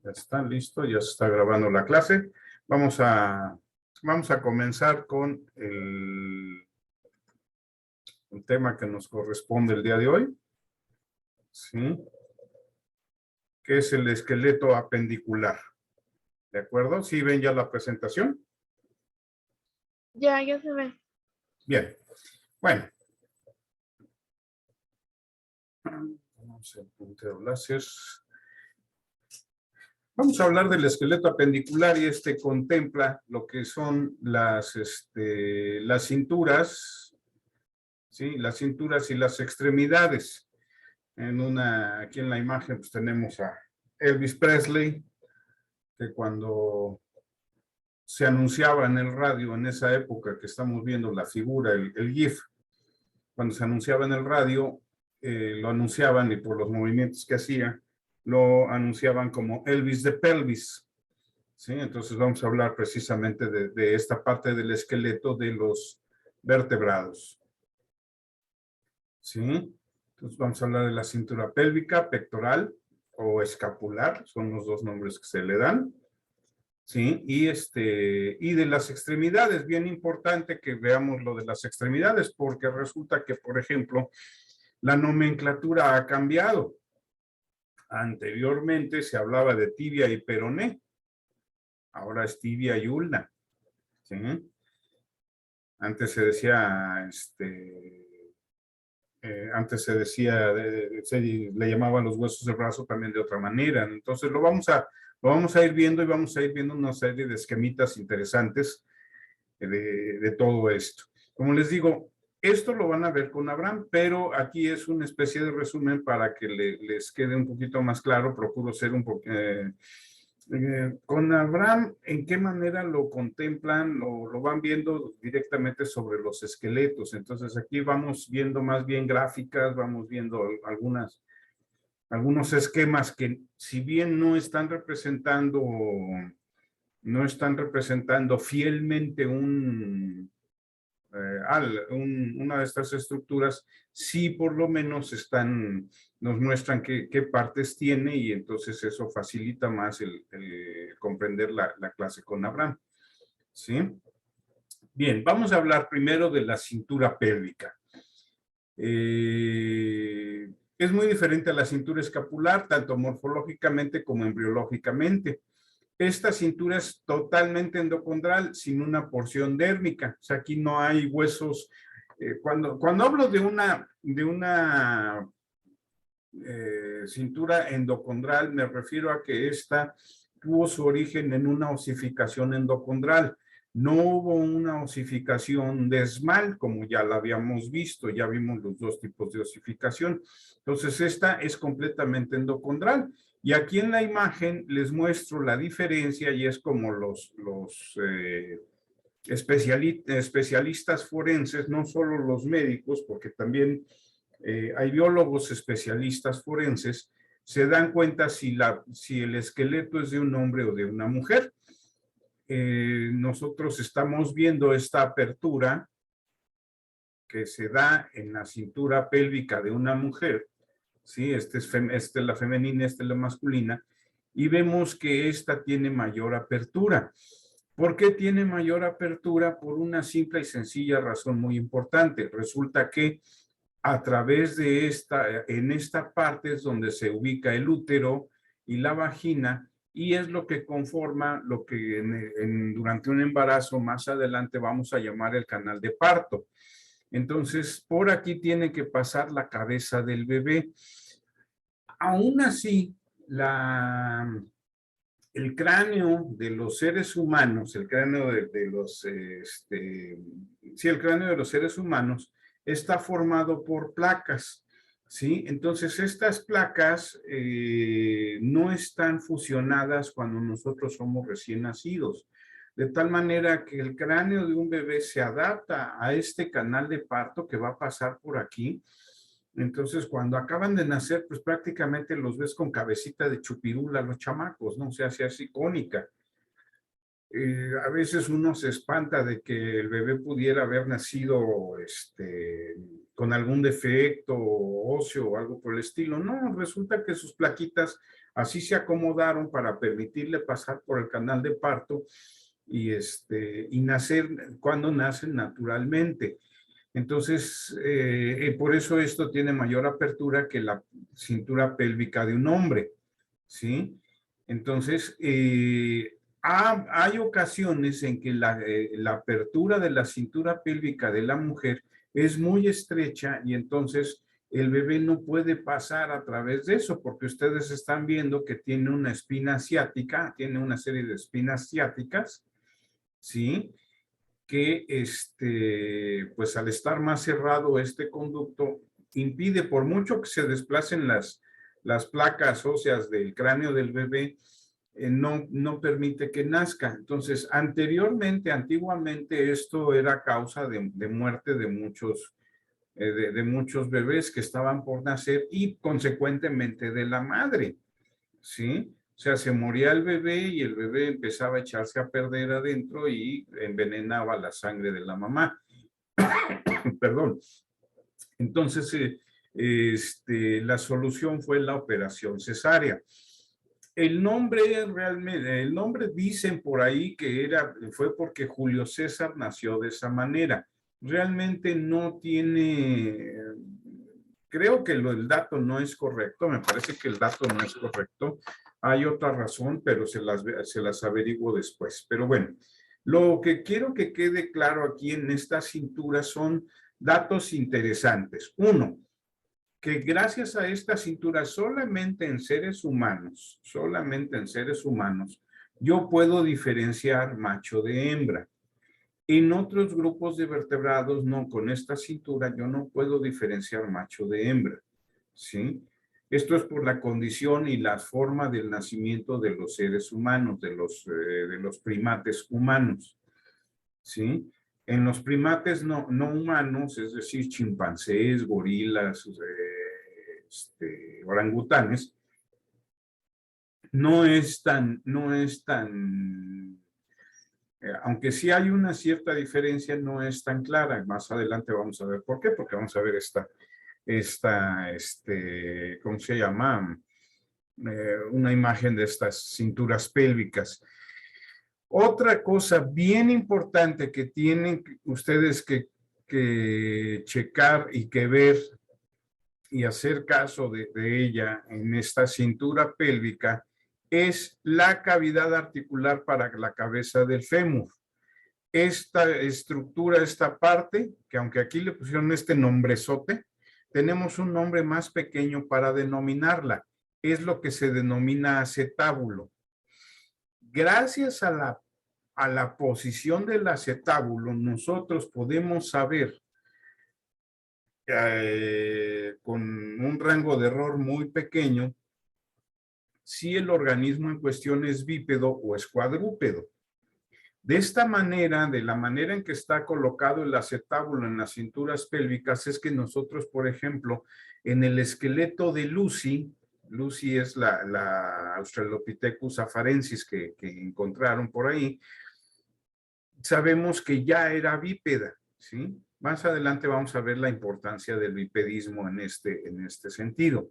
Ya está listo, ya se está grabando la clase. Vamos a comenzar con el tema que nos corresponde el día de hoy, ¿sí? Que es el esqueleto apendicular. ¿De acuerdo? ¿Sí ven ya la presentación? Ya se ve. Bien. Bueno. Vamos al puntero láser. Vamos a hablar del esqueleto apendicular y contempla lo que son las cinturas, ¿sí? Las cinturas y las extremidades. Aquí en la imagen pues tenemos a Elvis Presley, que cuando se anunciaba en el radio en esa época que estamos viendo la figura, el GIF, cuando se anunciaba en el radio, lo anunciaban y por los movimientos que hacía, lo anunciaban como Elvis de Pelvis. ¿Sí? Entonces vamos a hablar precisamente de esta parte del esqueleto de los vertebrados. ¿Sí? Entonces vamos a hablar de la cintura pélvica, pectoral o escapular, son los dos nombres que se le dan. ¿Sí? Y de las extremidades, bien importante que veamos lo de las extremidades, porque resulta que, por ejemplo, la nomenclatura ha cambiado. Anteriormente se hablaba de tibia y peroné, ahora es tibia y ulna. ¿Sí? Antes se decía, se le llamaban los huesos del brazo también de otra manera. Entonces lo vamos a ir viendo y vamos a ir viendo una serie de esquemitas interesantes de todo esto. Como les digo, esto lo van a ver con Abraham, pero aquí es una especie de resumen para que les quede un poquito más claro. Procuro ser un poco... con Abraham, ¿en qué manera lo contemplan? Lo van viendo directamente sobre los esqueletos. Entonces aquí vamos viendo más bien gráficas, vamos viendo algunos esquemas que si bien no están representando fielmente una de estas estructuras, sí por lo menos nos muestran qué partes tiene y entonces eso facilita más el comprender la clase con Abraham. ¿Sí? Bien, vamos a hablar primero de la cintura pélvica. Es muy diferente a la cintura escapular, tanto morfológicamente como embriológicamente. Esta cintura es totalmente endocondral, sin una porción dérmica. O sea, aquí no hay huesos. Cuando hablo de una cintura endocondral, me refiero a que esta tuvo su origen en una osificación endocondral. No hubo una osificación desmal, como ya la habíamos visto, ya vimos los dos tipos de osificación. Entonces, esta es completamente endocondral. Y aquí en la imagen les muestro la diferencia y es como los especialistas forenses, no solo los médicos, porque también hay biólogos especialistas forenses, se dan cuenta si el esqueleto es de un hombre o de una mujer. Nosotros estamos viendo esta apertura que se da en la cintura pélvica de una mujer. ¿Sí? Esta es la femenina, esta es la masculina, y vemos que esta tiene mayor apertura. ¿Por qué tiene mayor apertura? Por una simple y sencilla razón muy importante. Resulta que a través de en esta parte es donde se ubica el útero y la vagina, y es lo que conforma lo que durante un embarazo más adelante vamos a llamar el canal de parto. Entonces, por aquí tiene que pasar la cabeza del bebé. Aún así, el cráneo de los seres humanos, el cráneo de los seres humanos está formado por placas, ¿sí? Entonces, estas placas no están fusionadas cuando nosotros somos recién nacidos. De tal manera que el cráneo de un bebé se adapta a este canal de parto que va a pasar por aquí. Entonces, cuando acaban de nacer, pues prácticamente los ves con cabecita de chupirula los chamacos, ¿no? O sea, se hace icónica. A veces uno se espanta de que el bebé pudiera haber nacido con algún defecto óseo o algo por el estilo. No, resulta que sus plaquitas Así se acomodaron para permitirle pasar por el canal de parto y nacer cuando nacen naturalmente. Entonces, por eso esto tiene mayor apertura que la cintura pélvica de un hombre, ¿sí? Entonces, hay ocasiones en que la apertura de la cintura pélvica de la mujer es muy estrecha y entonces el bebé no puede pasar a través de eso porque ustedes están viendo que tiene una espina ciática, tiene una serie de espinas ciáticas, ¿sí? Que pues al estar más cerrado este conducto impide, por mucho que se desplacen las placas óseas del cráneo del bebé, no permite que nazca. Entonces, antiguamente esto era causa de muerte de muchos bebés que estaban por nacer y consecuentemente de la madre, ¿sí? O sea, se moría el bebé y el bebé empezaba a echarse a perder adentro y envenenaba la sangre de la mamá. Perdón. Entonces, la solución fue la operación cesárea. El nombre dicen por ahí que fue porque Julio César nació de esa manera. Realmente no tiene, creo que el dato no es correcto, me parece que el dato no es correcto. Hay otra razón, pero se las averiguo después. Pero bueno, lo que quiero que quede claro aquí en esta cintura son datos interesantes. Uno, que gracias a esta cintura solamente en seres humanos, yo puedo diferenciar macho de hembra. En otros grupos de vertebrados, no, con esta cintura yo no puedo diferenciar macho de hembra, ¿sí? Esto es por la condición y la forma del nacimiento de los seres humanos, de los primates humanos, ¿sí? En los primates no humanos, es decir, chimpancés, gorilas, orangutanes, aunque sí hay una cierta diferencia, no es tan clara. Más adelante vamos a ver por qué, porque vamos a ver ¿cómo se llama? Una imagen de estas cinturas pélvicas. Otra cosa bien importante que tienen ustedes que checar y que ver y hacer caso de ella en esta cintura pélvica es la cavidad articular para la cabeza del fémur. Esta estructura, esta parte, que aunque aquí le pusieron este nombrezote, tenemos un nombre más pequeño para denominarla. Es lo que se denomina acetábulo. Gracias a la posición del acetábulo, nosotros podemos saber con un rango de error muy pequeño si el organismo en cuestión es bípedo o es cuadrúpedo. De esta manera, de la manera en que está colocado el acetábulo en las cinturas pélvicas, es que nosotros, por ejemplo, en el esqueleto de Lucy es la Australopithecus afarensis que encontraron por ahí, sabemos que ya era bípeda, ¿sí? Más adelante vamos a ver la importancia del bipedismo en este sentido.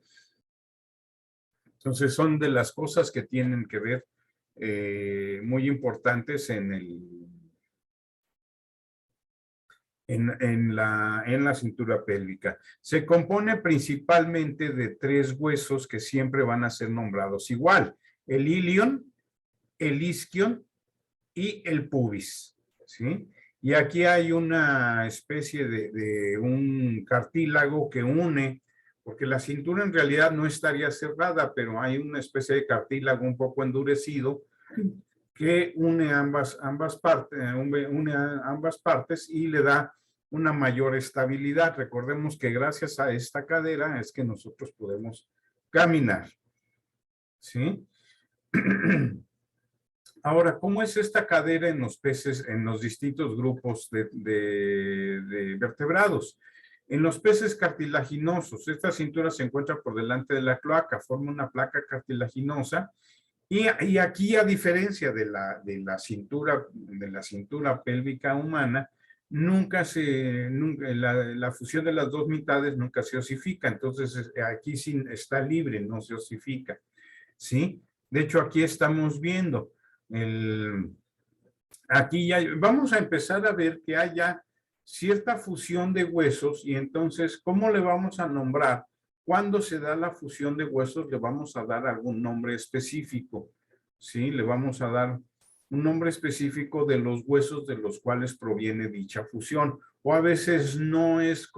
Entonces son de las cosas que tienen que ver muy importantes en la cintura pélvica. Se compone principalmente de 3 huesos que siempre van a ser nombrados igual: el ilion, el isquion y el pubis, ¿sí? Y aquí hay una especie de un cartílago que une, porque la cintura en realidad no estaría cerrada, pero hay una especie de cartílago un poco endurecido que une ambas partes y le da una mayor estabilidad. Recordemos que gracias a esta cadera es que nosotros podemos caminar, ¿sí? Ahora, ¿cómo es esta cadera en los peces, en los distintos grupos de vertebrados? En los peces cartilaginosos, esta cintura se encuentra por delante de la cloaca, forma una placa cartilaginosa, y aquí, a diferencia de la cintura pélvica humana, la fusión de las dos mitades nunca se osifica, entonces aquí sí está libre, no se osifica. ¿sí? De hecho, aquí estamos viendo aquí ya vamos a empezar a ver que haya cierta fusión de huesos y entonces, ¿cómo le vamos a nombrar? Cuando se da la fusión de huesos, le vamos a dar algún nombre específico, ¿sí? Le vamos a dar un nombre específico de los huesos de los cuales proviene dicha fusión. O a veces no es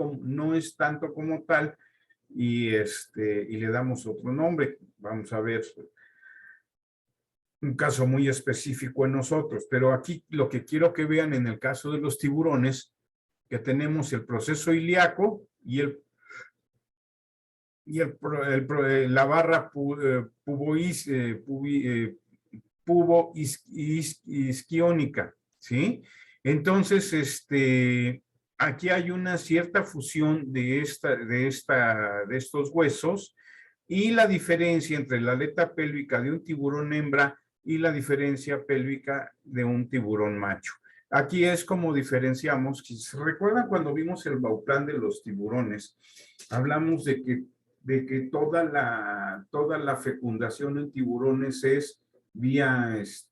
tanto como tal y le damos otro nombre. Vamos a ver un caso muy específico en nosotros, pero aquí lo que quiero que vean en el caso de los tiburones, que tenemos el proceso ilíaco y la barra pubo-isquiónica, ¿sí? Entonces, aquí hay una cierta fusión de estos huesos y la diferencia entre la aleta pélvica de un tiburón hembra y la diferencia pélvica de un tiburón macho. Aquí es como diferenciamos. Si se recuerdan cuando vimos el Bauplan de los tiburones, hablamos de que toda la fecundación en tiburones es vía, es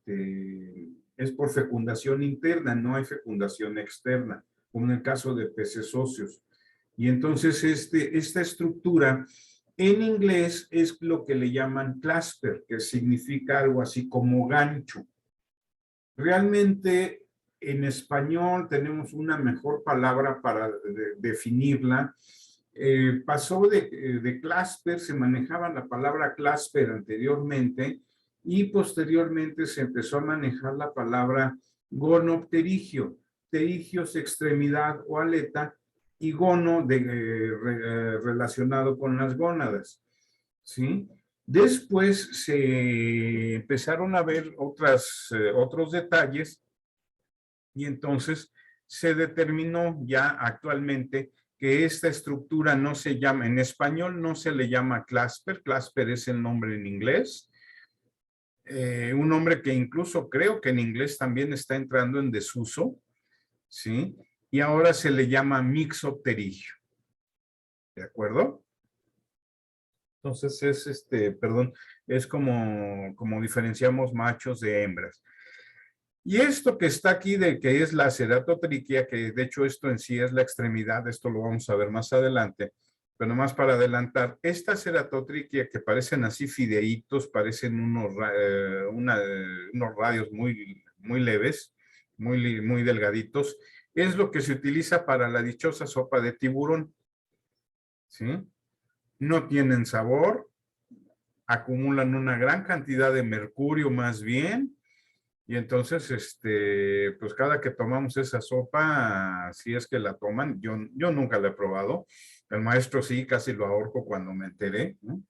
por fecundación interna, no hay fecundación externa, como en el caso de peces óseos. Y entonces esta estructura en inglés es lo que le llaman clasper, que significa algo así como gancho. Realmente en español tenemos una mejor palabra para definirla. Pasó de clasper, se manejaba la palabra clasper anteriormente y posteriormente se empezó a manejar la palabra gonopterigio. Pterigio es extremidad o aleta y gono relacionado con las gónadas, ¿sí? Después se empezaron a ver otros detalles y entonces se determinó ya actualmente que esta estructura no se llama, en español no se le llama clasper, clasper es el nombre en inglés, un nombre que incluso creo que en inglés también está entrando en desuso, ¿sí? Y ahora se le llama mixopterigio, ¿de acuerdo? Entonces es como diferenciamos machos de hembras. Y esto que está aquí de que es la ceratotriquia, que de hecho esto en sí es la extremidad, esto lo vamos a ver más adelante, pero nomás para adelantar, esta ceratotriquia que parecen así fideitos, parecen unos radios muy leves, muy delgaditos, es lo que se utiliza para la dichosa sopa de tiburón, ¿sí? No tienen sabor, acumulan una gran cantidad de mercurio más bien, y entonces, pues cada que tomamos esa sopa, si es que la toman, yo nunca la he probado, el maestro sí, casi lo ahorco cuando me enteré, ¿no?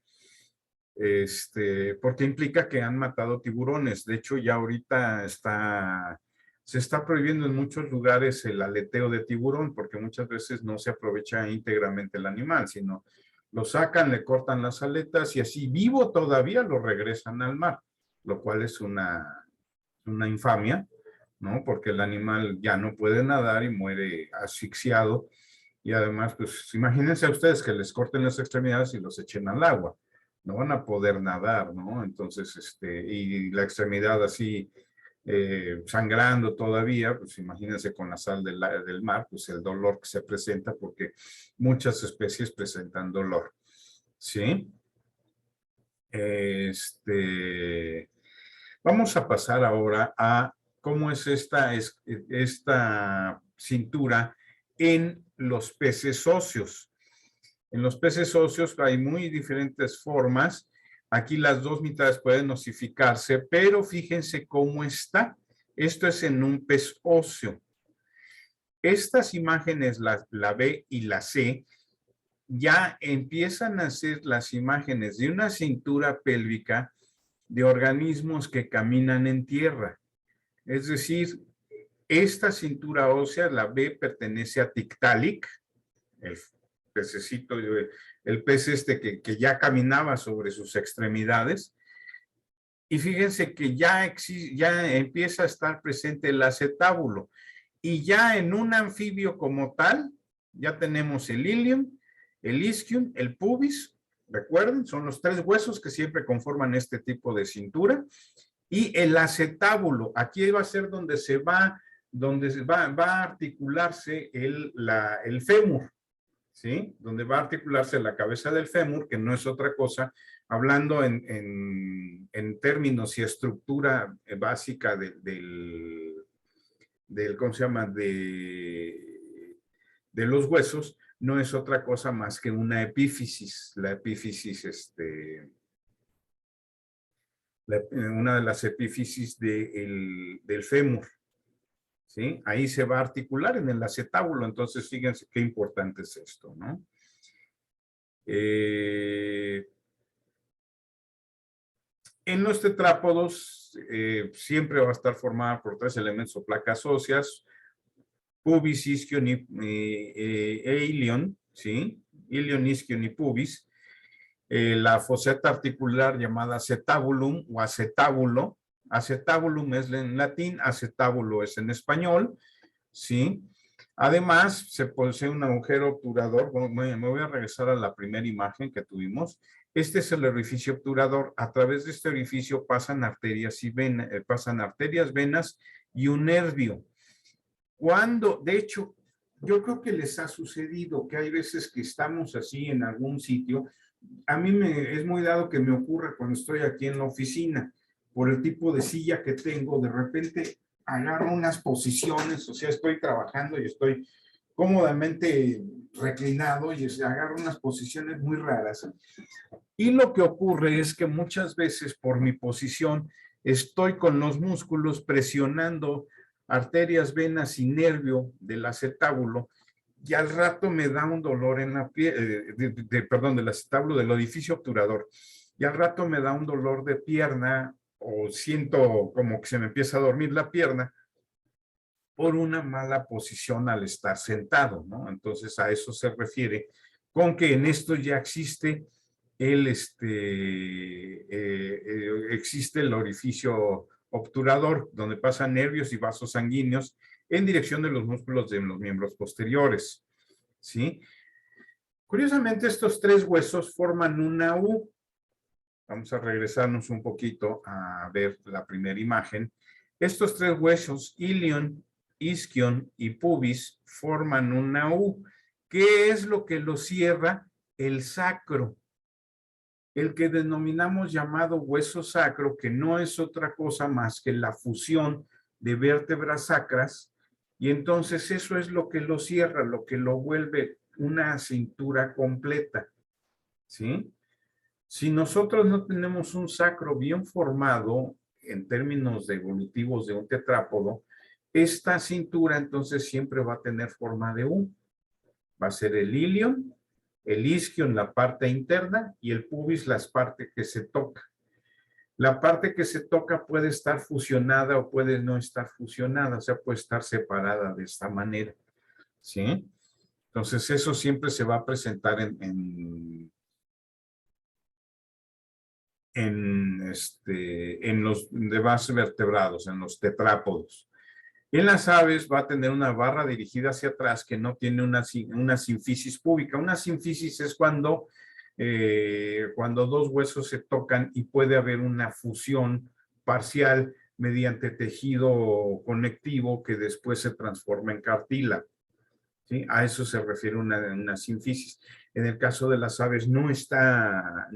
Porque implica que han matado tiburones. De hecho, ya ahorita se está prohibiendo en muchos lugares el aleteo de tiburón, porque muchas veces no se aprovecha íntegramente el animal, sino lo sacan, le cortan las aletas y así vivo todavía lo regresan al mar, lo cual es una infamia, ¿no? Porque el animal ya no puede nadar y muere asfixiado. Y además, pues imagínense a ustedes que les corten las extremidades y los echen al agua. No van a poder nadar, ¿no? Entonces, y la extremidad así sangrando todavía, pues imagínense con la sal del mar, pues el dolor que se presenta porque muchas especies presentan dolor, ¿sí? Vamos a pasar ahora a cómo es esta cintura en los peces óseos. En los peces óseos hay muy diferentes formas. Aquí las dos mitades pueden osificarse, pero fíjense cómo está. Esto es en un pez óseo. Estas imágenes, la B y la C, ya empiezan a ser las imágenes de una cintura pélvica de organismos que caminan en tierra. Es decir, esta cintura ósea, la B, pertenece a Tiktaalik, el pececito, el pez que ya caminaba sobre sus extremidades. Y fíjense que ya empieza a estar presente el acetábulo. Y ya en un anfibio como tal, ya tenemos el ilium, el isquium, el pubis, Recuerden, son los 3 huesos que siempre conforman este tipo de cintura. Y el acetábulo, aquí va a ser donde va a articularse el fémur, ¿sí? Donde va a articularse la cabeza del fémur, que no es otra cosa, hablando en términos y estructura básica ¿cómo se llama? De los huesos, no es otra cosa más que una epífisis. La epífisis, una de las epífisis del fémur, ¿sí? Ahí se va a articular en el acetábulo. Entonces, fíjense qué importante es esto, ¿no? En los tetrápodos siempre va a estar formada por 3 elementos o placas óseas: pubis, isquion e ilion, ¿sí? Ilion, isquion y pubis. La foseta articular llamada acetabulum o acetábulo. Acetabulum es en latín, acetábulo es en español, ¿sí? Además, se posee un agujero obturador. Bueno, me voy a regresar a la primera imagen que tuvimos. Este es el orificio obturador. A través de este orificio pasan arterias y venas, venas y un nervio. De hecho, yo creo que les ha sucedido que hay veces que estamos así en algún sitio. A mí es muy dado que me ocurre cuando estoy aquí en la oficina, por el tipo de silla que tengo, de repente agarro unas posiciones, o sea, estoy trabajando y estoy cómodamente reclinado y agarro unas posiciones muy raras. Y lo que ocurre es que muchas veces por mi posición estoy con los músculos presionando arterias, venas y nervio del acetábulo, y al rato me da un dolor en la piel, del acetábulo, del orificio obturador, y al rato me da un dolor de pierna, o siento como que se me empieza a dormir la pierna por una mala posición al estar sentado, ¿no? Entonces a eso se refiere con que en esto ya existe existe el orificio obturador, donde pasan nervios y vasos sanguíneos en dirección de los músculos de los miembros posteriores, ¿sí? Curiosamente, estos 3 huesos forman una U. Vamos a regresarnos un poquito a ver la primera imagen. Estos 3 huesos, ilion, isquion y pubis, forman una U. ¿Qué es lo que lo cierra? El sacro. El que denominamos llamado hueso sacro, que no es otra cosa más que la fusión de vértebras sacras, y entonces eso es lo que lo cierra, lo que lo vuelve una cintura completa, ¿sí? Si nosotros no tenemos un sacro bien formado, en términos evolutivos de un tetrápodo, esta cintura entonces siempre va a tener forma de U. Va a ser el ilion, el isquion, la parte interna, y el pubis, las partes que se toca. La parte que se toca puede estar fusionada o puede no estar fusionada, o sea, puede estar separada de esta manera, ¿sí? Entonces, eso siempre se va a presentar en los demás vertebrados, en los tetrápodos. En las aves va a tener una barra dirigida hacia atrás que no tiene una sinfisis púbica. Una sinfisis es cuando 2 huesos se tocan y puede haber una fusión parcial mediante tejido conectivo que después se transforma en cartílago, ¿sí? A eso se refiere una sinfisis. En el caso de las aves no está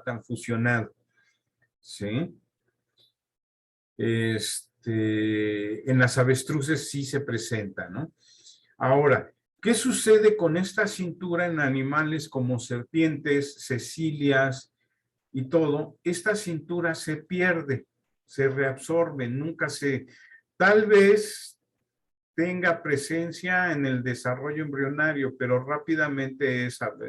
tan fusionado, ¿sí? En las avestruces sí se presenta, ¿no? Ahora, ¿qué sucede con esta cintura en animales como serpientes, cecilias y todo? Esta cintura se pierde, se reabsorbe, tal vez tenga presencia en el desarrollo embrionario, pero rápidamente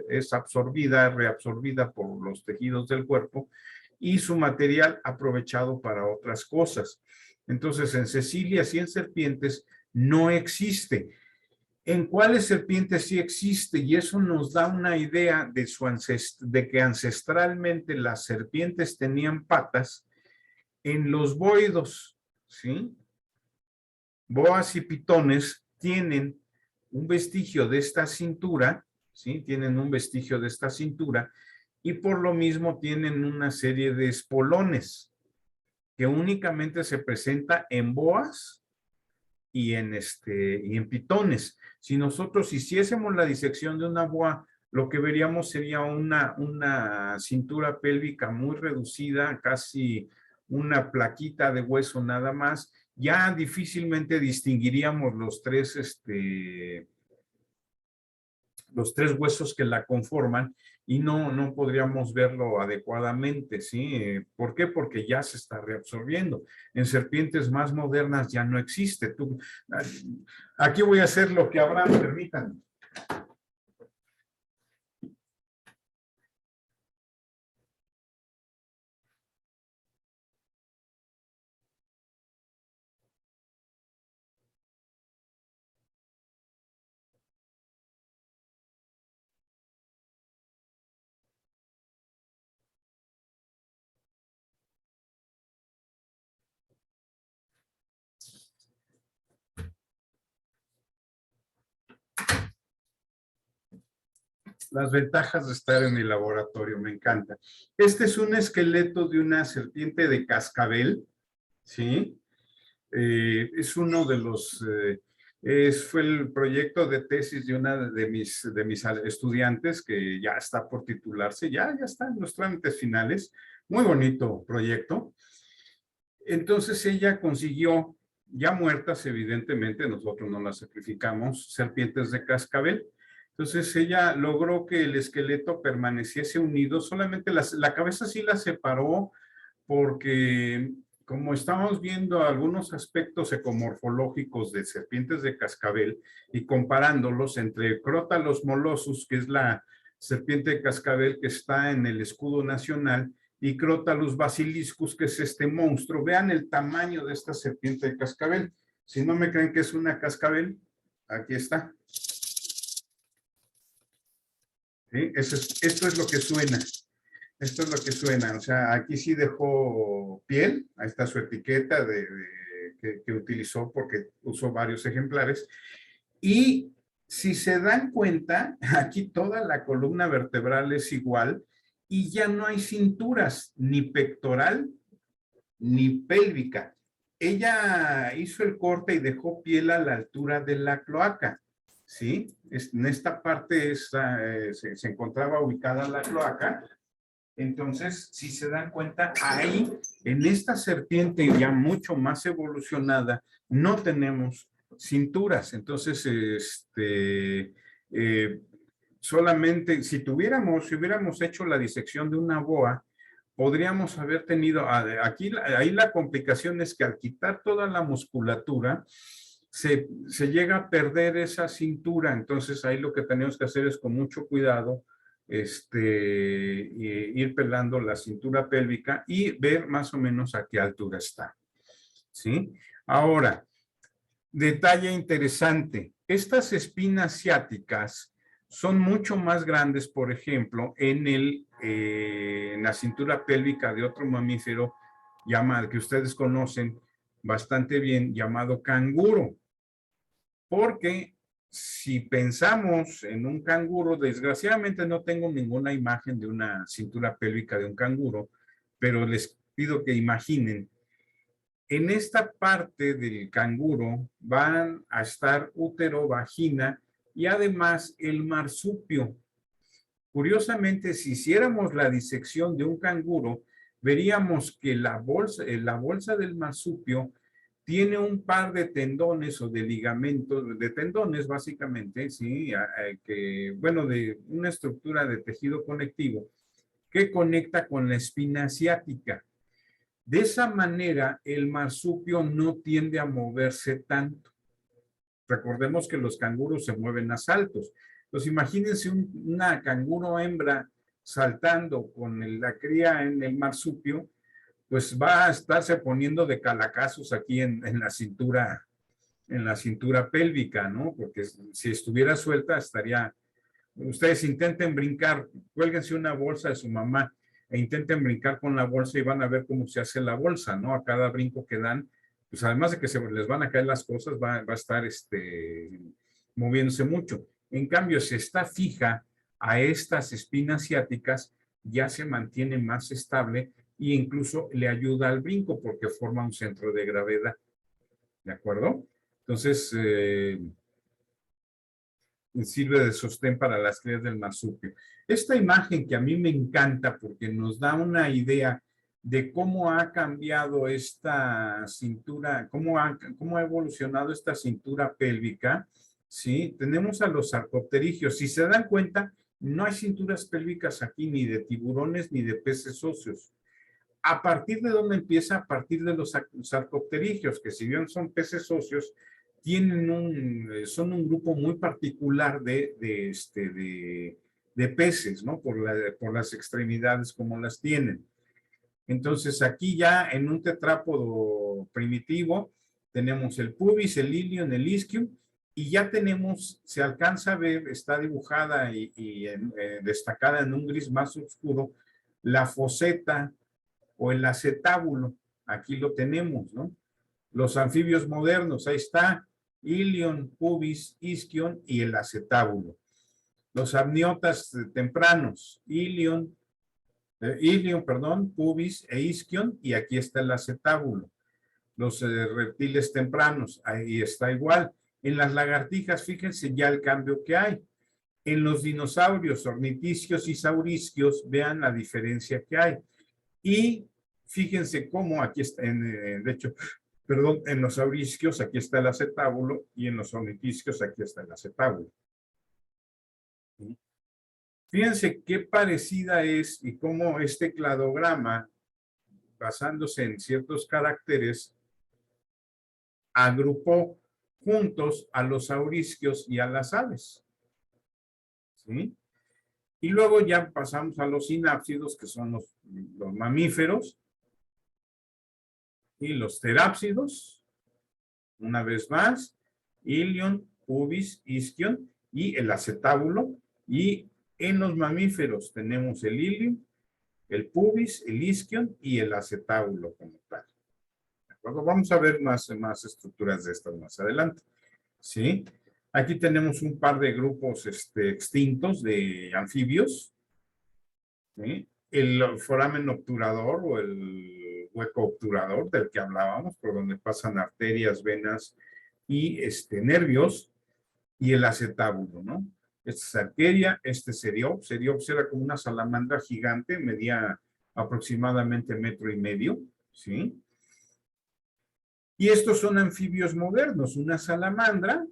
es absorbida, reabsorbida por los tejidos del cuerpo y su material aprovechado para otras cosas. Entonces, en cecilias y en serpientes no existe. ¿En cuáles serpientes sí existe? Y eso nos da una idea de que ancestralmente las serpientes tenían patas en los boidos, ¿sí? Boas y pitones tienen un vestigio de esta cintura, ¿sí? Tienen un vestigio de esta cintura y por lo mismo tienen una serie de espolones que únicamente se presenta en boas y en pitones. Si nosotros hiciésemos la disección de una boa, lo que veríamos sería una cintura pélvica muy reducida, casi una plaquita de hueso nada más. Ya difícilmente distinguiríamos los tres huesos que la conforman y no podríamos verlo adecuadamente, ¿sí? ¿Por qué? Porque ya se está reabsorbiendo. En serpientes más modernas ya no existe. Aquí voy a hacer lo que Abraham, permítanme. Las ventajas de estar en el laboratorio, me encanta. Este es un esqueleto de una serpiente de cascabel, ¿sí? Es uno de los, fue el proyecto de tesis de una de mis estudiantes que ya está por titularse, ya está en los trámites finales. Muy bonito proyecto. Entonces ella consiguió, ya muertas evidentemente, nosotros no las sacrificamos, serpientes de cascabel. Entonces ella logró que el esqueleto permaneciese unido, solamente la cabeza sí la separó porque como estamos viendo algunos aspectos ecomorfológicos de serpientes de cascabel y comparándolos entre Crotalus molossus, que es la serpiente de cascabel que está en el escudo nacional, y Crotalus basiliscus, que es este monstruo. Vean el tamaño de esta serpiente de cascabel. Si no me creen que es una cascabel, aquí está. ¿Sí? Esto es lo que suena. Esto es lo que suena. O sea, aquí sí dejó piel. Ahí está su etiqueta que utilizó porque usó varios ejemplares. Y si se dan cuenta, aquí toda la columna vertebral es igual y ya no hay cinturas, ni pectoral, ni pélvica. Ella hizo el corte y dejó piel a la altura de la cloaca, ¿sí? En esta parte se encontraba ubicada la cloaca. Entonces, si se dan cuenta, ahí, en esta serpiente ya mucho más evolucionada, no tenemos cinturas. Entonces, solamente si hubiéramos hecho la disección de una boa, podríamos haber tenido, ahí la complicación es que al quitar toda la musculatura, se llega a perder esa cintura. Entonces ahí lo que tenemos que hacer es con mucho cuidado, ir pelando la cintura pélvica y ver más o menos a qué altura está, ¿sí? Ahora, detalle interesante, estas espinas ciáticas son mucho más grandes, por ejemplo, en la cintura pélvica de otro mamífero que ustedes conocen bastante bien, llamado canguro. Porque si pensamos en un canguro, desgraciadamente no tengo ninguna imagen de una cintura pélvica de un canguro, pero les pido que imaginen. En esta parte del canguro van a estar útero, vagina y además el marsupio. Curiosamente, si hiciéramos la disección de un canguro, veríamos que la bolsa del marsupio tiene un par de tendones o de ligamentos, de tendones básicamente, ¿sí? Bueno, de una estructura de tejido conectivo que conecta con la espina ciática. De esa manera, el marsupio no tiende a moverse tanto. Recordemos que los canguros se mueven a saltos. Entonces, imagínense una canguro hembra saltando con la cría en el marsupio, pues va a estarse poniendo de calacazos aquí en la cintura pélvica, ¿no? Porque si estuviera suelta estaría. Ustedes intenten brincar, cuélguense una bolsa de su mamá e intenten brincar con la bolsa y van a ver cómo se hace la bolsa, ¿no? A cada brinco que dan, pues además de que se les van a caer las cosas, va a estar moviéndose mucho. En cambio, si está fija a estas espinas ciáticas, ya se mantiene más estable e incluso le ayuda al brinco porque forma un centro de gravedad. ¿De acuerdo? Entonces, sirve de sostén para las crías del marsupio. Esta imagen que a mí me encanta porque nos da una idea de cómo ha cambiado esta cintura, cómo ha evolucionado esta cintura pélvica, ¿sí? Tenemos a los sarcopterigios. Si se dan cuenta, no hay cinturas pélvicas aquí, ni de tiburones, ni de peces óseos. ¿A partir de dónde empieza? A partir de los sarcopterigios, que si bien son peces óseos, son un grupo muy particular de peces, ¿no? Por las extremidades como las tienen. Entonces, aquí ya en un tetrápodo primitivo tenemos el pubis, el ilion, el isquium, y ya tenemos, se alcanza a ver, está dibujada y destacada en un gris más oscuro, la foseta o el acetábulo. Aquí lo tenemos, ¿no? Los anfibios modernos, ahí está, ilion, pubis, isquion y el acetábulo. Los amniotas tempranos, ilion, pubis e isquion, y aquí está el acetábulo. Los reptiles tempranos, ahí está igual. En las lagartijas, fíjense ya el cambio que hay. En los dinosaurios, ornitisquios y saurisquios, vean la diferencia que hay. Y fíjense cómo aquí está, de hecho, perdón, en los saurisquios aquí está el acetábulo y en los ornitisquios aquí está el acetábulo. Fíjense qué parecida es y cómo este cladograma, basándose en ciertos caracteres, agrupó juntos a los saurisquios y a las aves. ¿Sí? Y luego ya pasamos a los sinápsidos, que son los mamíferos, y los terápsidos, una vez más, ilion, pubis, isquion y el acetábulo. Y en los mamíferos tenemos el ilion, el pubis, el isquion y el acetábulo como tal. ¿De acuerdo? Vamos a ver más estructuras de estas más adelante. ¿Sí? Aquí tenemos un par de grupos extintos de anfibios. ¿Sí? El foramen obturador o el hueco obturador del que hablábamos, por donde pasan arterias, venas y nervios, y el acetábulo, ¿no? Esta es arteria, Seriops. Seriops era como una salamandra gigante, medía aproximadamente 1,5 metros, ¿sí? Y estos son anfibios modernos, una salamandra,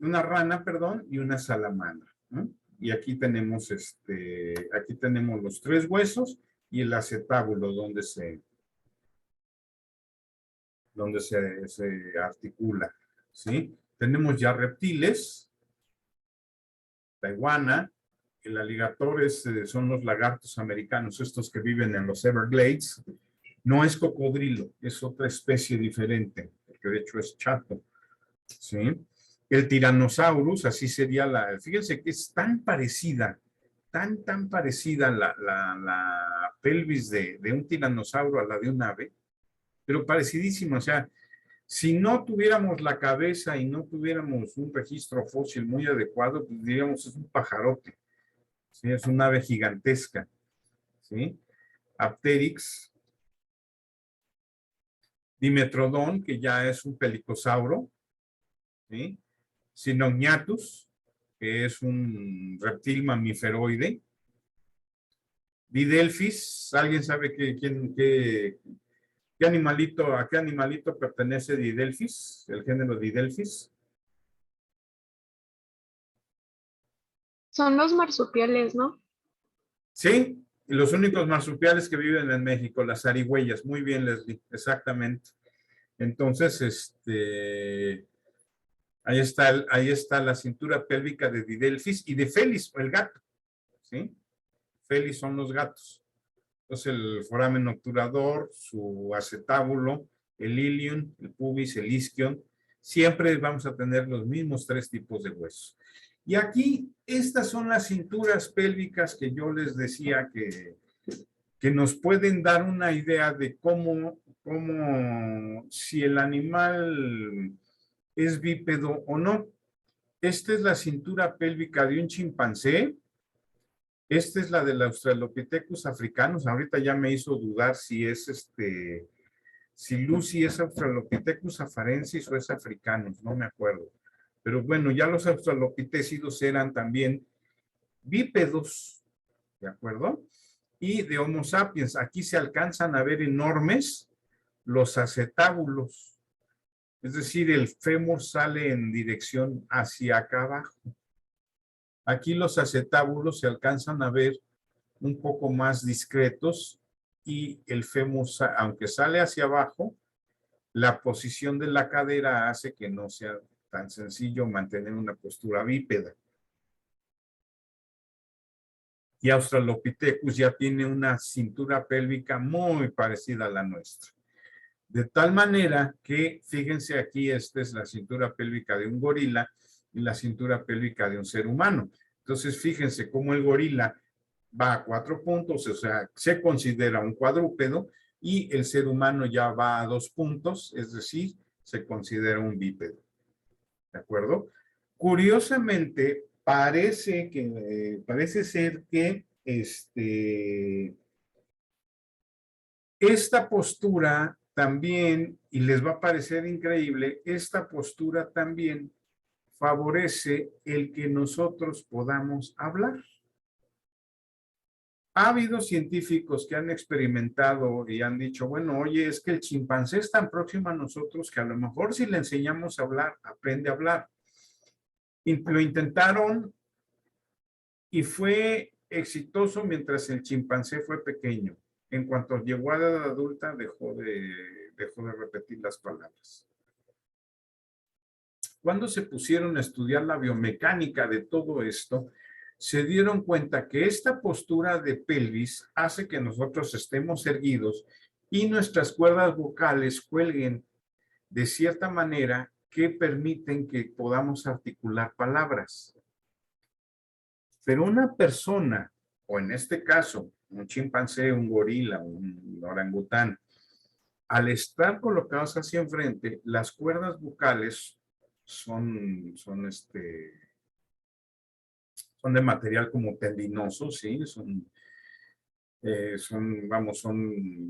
una rana, perdón, y una salamandra, ¿no? Y aquí tenemos los 3 huesos y el acetábulo donde se articula, ¿sí? Tenemos ya reptiles, la iguana, el aligator son los lagartos americanos, estos que viven en los Everglades. No es cocodrilo, es otra especie diferente, porque de hecho es chato, ¿sí? El Tyrannosaurus, así sería fíjense que es tan parecida, tan parecida la pelvis de un tiranosaurio a la de un ave, pero parecidísimo. O sea, si no tuviéramos la cabeza y no tuviéramos un registro fósil muy adecuado, pues diríamos es un pajarote, ¿sí? Es un ave gigantesca, ¿sí? Apteryx, Dimetrodon, que ya es un pelicosauro, ¿sí? Sinognathus, que es un reptil mamíferoide. Didelphis, ¿alguien sabe a qué animalito pertenece Didelphis? El género Didelphis. Son los marsupiales, ¿no? Sí, y los únicos marsupiales que viven en México, las zarigüeyas. Muy bien, Leslie, exactamente. Entonces, ahí está la cintura pélvica de Didelphis y de Felis, el gato, ¿sí? Felis son los gatos. Entonces, el foramen obturador, su acetábulo, el ilion, el pubis, el isquion, siempre vamos a tener los mismos 3 tipos de huesos. Y aquí, estas son las cinturas pélvicas que yo les decía que nos pueden dar una idea de cómo si el animal es bípedo o no. Esta es la cintura pélvica de un chimpancé, Esta es la del Australopithecus africanus. Ahorita ya me hizo dudar si es si Lucy es Australopithecus afarensis o es africanus, no me acuerdo. Pero bueno, ya los australopithecidos eran también bípedos, ¿de acuerdo? Y de Homo sapiens, aquí se alcanzan a ver enormes los acetábulos, es decir, el fémur sale en dirección hacia acá abajo. Aquí los acetábulos se alcanzan a ver un poco más discretos y el fémur, aunque sale hacia abajo, la posición de la cadera hace que no sea tan sencillo mantener una postura bípeda. Y Australopithecus ya tiene una cintura pélvica muy parecida a la nuestra. De tal manera que, fíjense aquí, esta es la cintura pélvica de un gorila y la cintura pélvica de un ser humano. Entonces, fíjense cómo el gorila va a 4 puntos, o sea, se considera un cuadrúpedo, y el ser humano ya va a 2 puntos, es decir, se considera un bípedo. ¿De acuerdo? Curiosamente, parece ser que esta postura también, y les va a parecer increíble, esta postura también favorece el que nosotros podamos hablar. Ha habido científicos que han experimentado y han dicho, bueno, oye, es que el chimpancé es tan próximo a nosotros que a lo mejor si le enseñamos a hablar, aprende a hablar. Y lo intentaron y fue exitoso mientras el chimpancé fue pequeño. En cuanto llegó a la edad adulta, dejó de repetir las palabras. Cuando se pusieron a estudiar la biomecánica de todo esto, se dieron cuenta que esta postura de pelvis hace que nosotros estemos erguidos y nuestras cuerdas vocales cuelguen de cierta manera que permiten que podamos articular palabras. Pero una persona, o en este caso, un chimpancé, un gorila, un orangután, al estar colocados hacia enfrente, las cuerdas vocales son de material como tendinoso, ¿sí? Son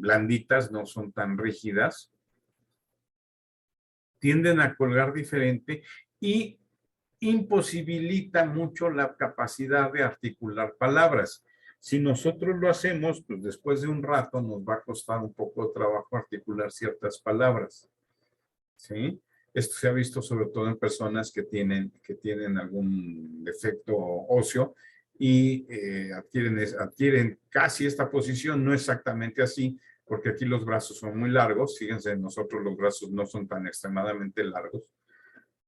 blanditas, no son tan rígidas. Tienden a colgar diferente y imposibilita mucho la capacidad de articular palabras. Si nosotros lo hacemos, pues después de un rato nos va a costar un poco de trabajo articular ciertas palabras, ¿sí? Esto se ha visto sobre todo en personas que tienen algún defecto óseo y adquieren casi esta posición, no exactamente así, porque aquí los brazos son muy largos. Fíjense, nosotros los brazos no son tan extremadamente largos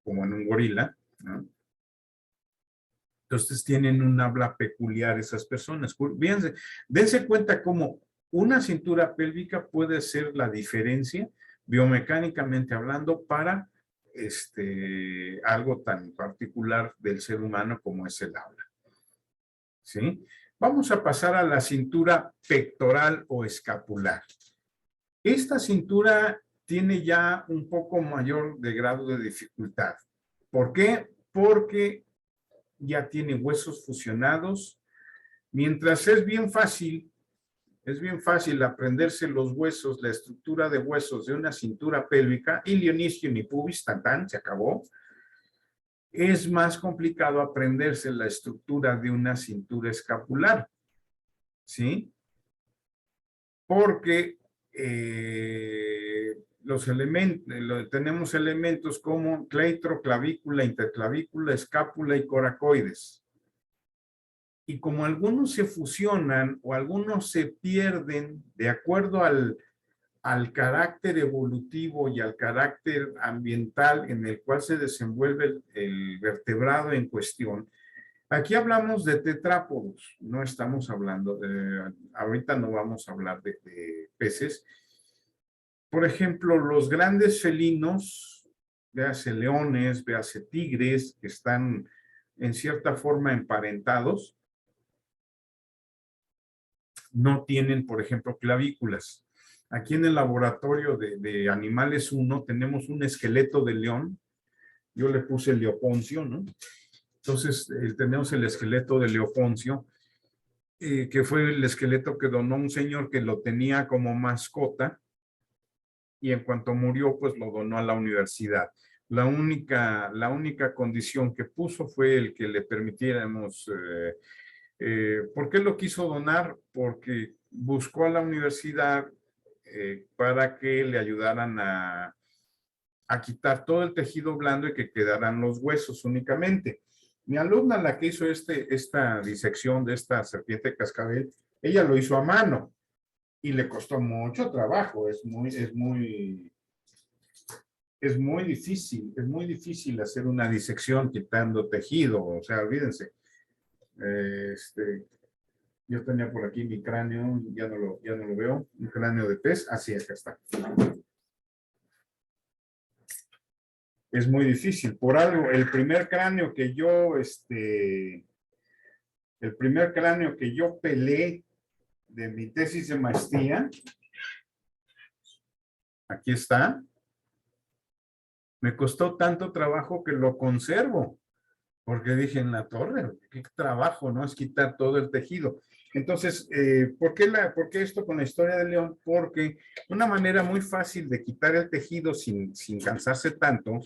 como en un gorila, ¿no? Entonces tienen un habla peculiar esas personas. Fíjense, dense cuenta cómo una cintura pélvica puede ser la diferencia, biomecánicamente hablando, para algo tan particular del ser humano como es el habla. ¿Sí? Vamos a pasar a la cintura pectoral o escapular. Esta cintura tiene ya un poco mayor de grado de dificultad. ¿Por qué? Porque ya tiene huesos fusionados. Mientras es bien fácil aprenderse los huesos, la estructura de huesos de una cintura pélvica, ilion ischium y pubis, tan, se acabó. Es más complicado aprenderse la estructura de una cintura escapular, ¿sí? Porque tenemos elementos como cleitro, clavícula, interclavícula, escápula y coracoides. Y como algunos se fusionan o algunos se pierden de acuerdo al carácter evolutivo y al carácter ambiental en el cual se desenvuelve el vertebrado en cuestión, aquí hablamos de tetrápodos, no estamos hablando ahorita no vamos a hablar de peces. Por ejemplo, los grandes felinos, véase leones, véase tigres, que están en cierta forma emparentados, no tienen, por ejemplo, clavículas. Aquí en el laboratorio de Animales 1 tenemos un esqueleto de león. Yo le puse el leoponcio, ¿no? Entonces, tenemos el esqueleto de leoponcio que fue el esqueleto que donó un señor que lo tenía como mascota y en cuanto murió, pues lo donó a la universidad. La única condición que puso fue el que le permitiéramos, ¿por qué lo quiso donar? Porque buscó a la universidad para que le ayudaran a quitar todo el tejido blando y que quedaran los huesos únicamente. Mi alumna, la que hizo esta disección de esta serpiente cascabel, ella lo hizo a mano y le costó mucho trabajo. Es muy difícil hacer una disección quitando tejido. O sea, olvídense. Yo tenía por aquí mi cráneo, ya no lo veo, un cráneo de pez, así acá está. Es muy difícil. Por algo, el primer cráneo que yo pelé de mi tesis de maestría, aquí está, me costó tanto trabajo que lo conservo, porque dije en la torre, qué trabajo, ¿no? Es quitar todo el tejido. Entonces, ¿por qué esto con la historia de León? Porque una manera muy fácil de quitar el tejido sin cansarse tanto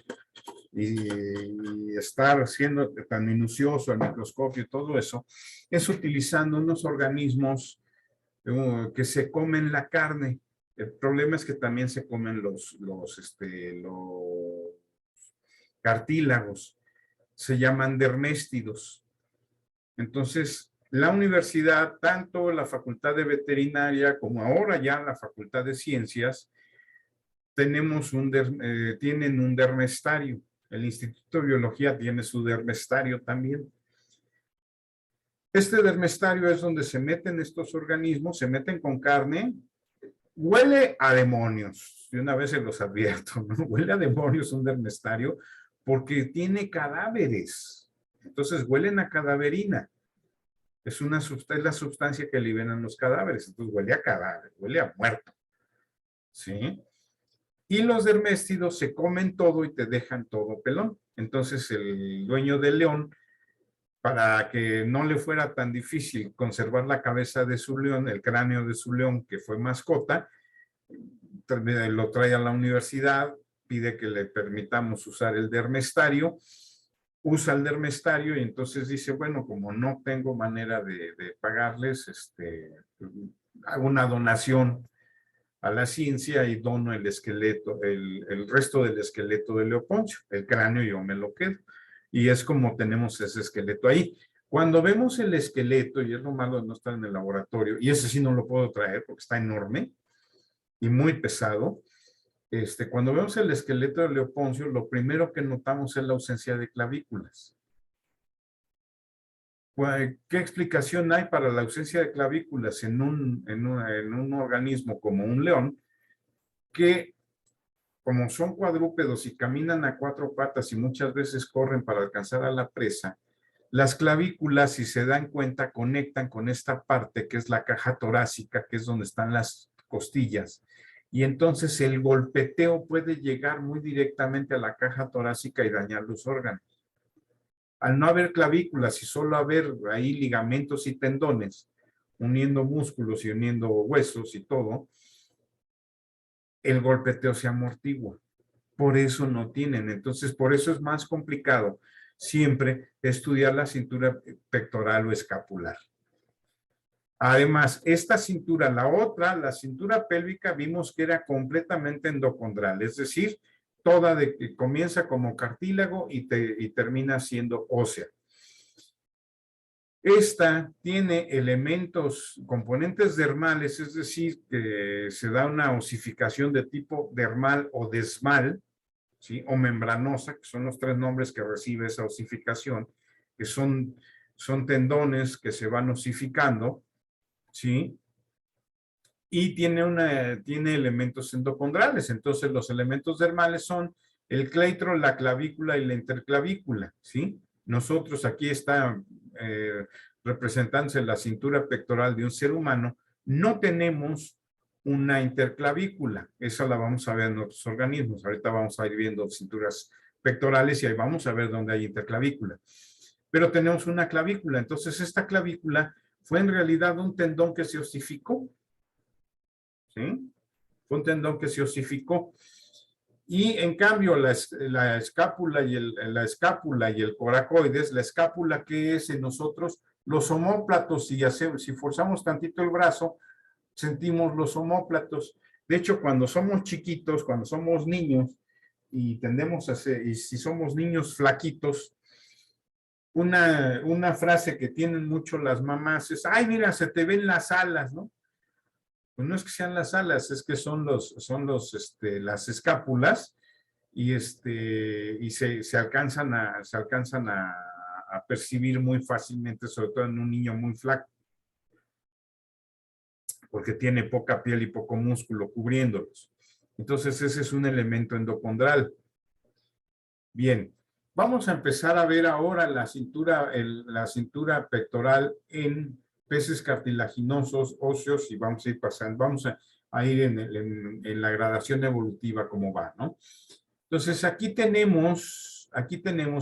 y estar siendo tan minucioso al microscopio y todo eso, es utilizando unos organismos que se comen la carne. El problema es que también se comen los cartílagos. Se llaman derméstidos. Entonces, la universidad, tanto la Facultad de Veterinaria como ahora ya la Facultad de Ciencias, tienen un dermestario. El Instituto de Biología tiene su dermestario también. Este dermestario es donde se meten estos organismos, se meten con carne. Huele a demonios, de una vez se los advierto, ¿no? Huele a demonios un dermestario porque tiene cadáveres. Entonces huelen a cadaverina. Es la sustancia que liberan los cadáveres. Entonces huele a cadáver, huele a muerto. ¿Sí? Y los derméstidos se comen todo y te dejan todo pelón. Entonces el dueño del león, para que no le fuera tan difícil conservar la cabeza de su león, el cráneo de su león que fue mascota, lo trae a la universidad, pide que le permitamos usar el dermestario, usa el dermestario y entonces dice, bueno, como no tengo manera de pagarles, hago una donación a la ciencia y dono el esqueleto, el resto del esqueleto de Leoponcio, el cráneo yo me lo quedo. Y es como tenemos ese esqueleto ahí. Cuando vemos el esqueleto, y es lo malo de no estar en el laboratorio, y ese sí no lo puedo traer porque está enorme y muy pesado, cuando vemos el esqueleto de Leoponcio, lo primero que notamos es la ausencia de clavículas. ¿Qué explicación hay para la ausencia de clavículas en un organismo como un león que, como son cuadrúpedos y caminan a cuatro patas y muchas veces corren para alcanzar a la presa, las clavículas, si se dan cuenta, conectan con esta parte que es la caja torácica, que es donde están las costillas. Y entonces el golpeteo puede llegar muy directamente a la caja torácica y dañar los órganos. Al no haber clavículas y solo haber ahí ligamentos y tendones, uniendo músculos y uniendo huesos y todo, el golpeteo se amortigua. Por eso no tienen. Entonces, por eso es más complicado siempre estudiar la cintura pectoral o escapular. Además, esta cintura, la cintura pélvica, vimos que era completamente endocondral, es decir, toda comienza como cartílago y termina siendo ósea. Esta tiene elementos, componentes dermales, es decir, que se da una osificación de tipo dermal o desmal, ¿sí? O membranosa, que son los tres nombres que recibe esa osificación, que son tendones que se van osificando, ¿sí? Y tiene elementos endocondrales. Entonces, los elementos dermales son el cleitro, la clavícula y la interclavícula, ¿sí? Nosotros aquí está representándose la cintura pectoral de un ser humano. No tenemos una interclavícula. Esa la vamos a ver en otros organismos. Ahorita vamos a ir viendo cinturas pectorales y ahí vamos a ver dónde hay interclavícula. Pero tenemos una clavícula. Entonces, esta clavícula fue en realidad un tendón que se osificó. ¿Sí? Fue un tendón que se osificó. Y en cambio, la escápula y el coracoides, la escápula que es en nosotros, los omóplatos, si forzamos tantito el brazo, sentimos los omóplatos. De hecho, cuando somos chiquitos, cuando somos niños, y tendemos a ser, y si somos niños flaquitos, una frase que tienen mucho las mamás es, ay, mira, se te ven las alas, ¿no? Pues no es que sean las alas, es que son las escápulas, y se alcanzan a percibir muy fácilmente, sobre todo en un niño muy flaco, porque tiene poca piel y poco músculo cubriéndolos. Entonces ese es un elemento endocondral. Bien, vamos a empezar a ver ahora la cintura pectoral en peces cartilaginosos, óseos, y vamos a ir pasando, vamos a ir en la gradación evolutiva como va, ¿no? Entonces aquí tenemos,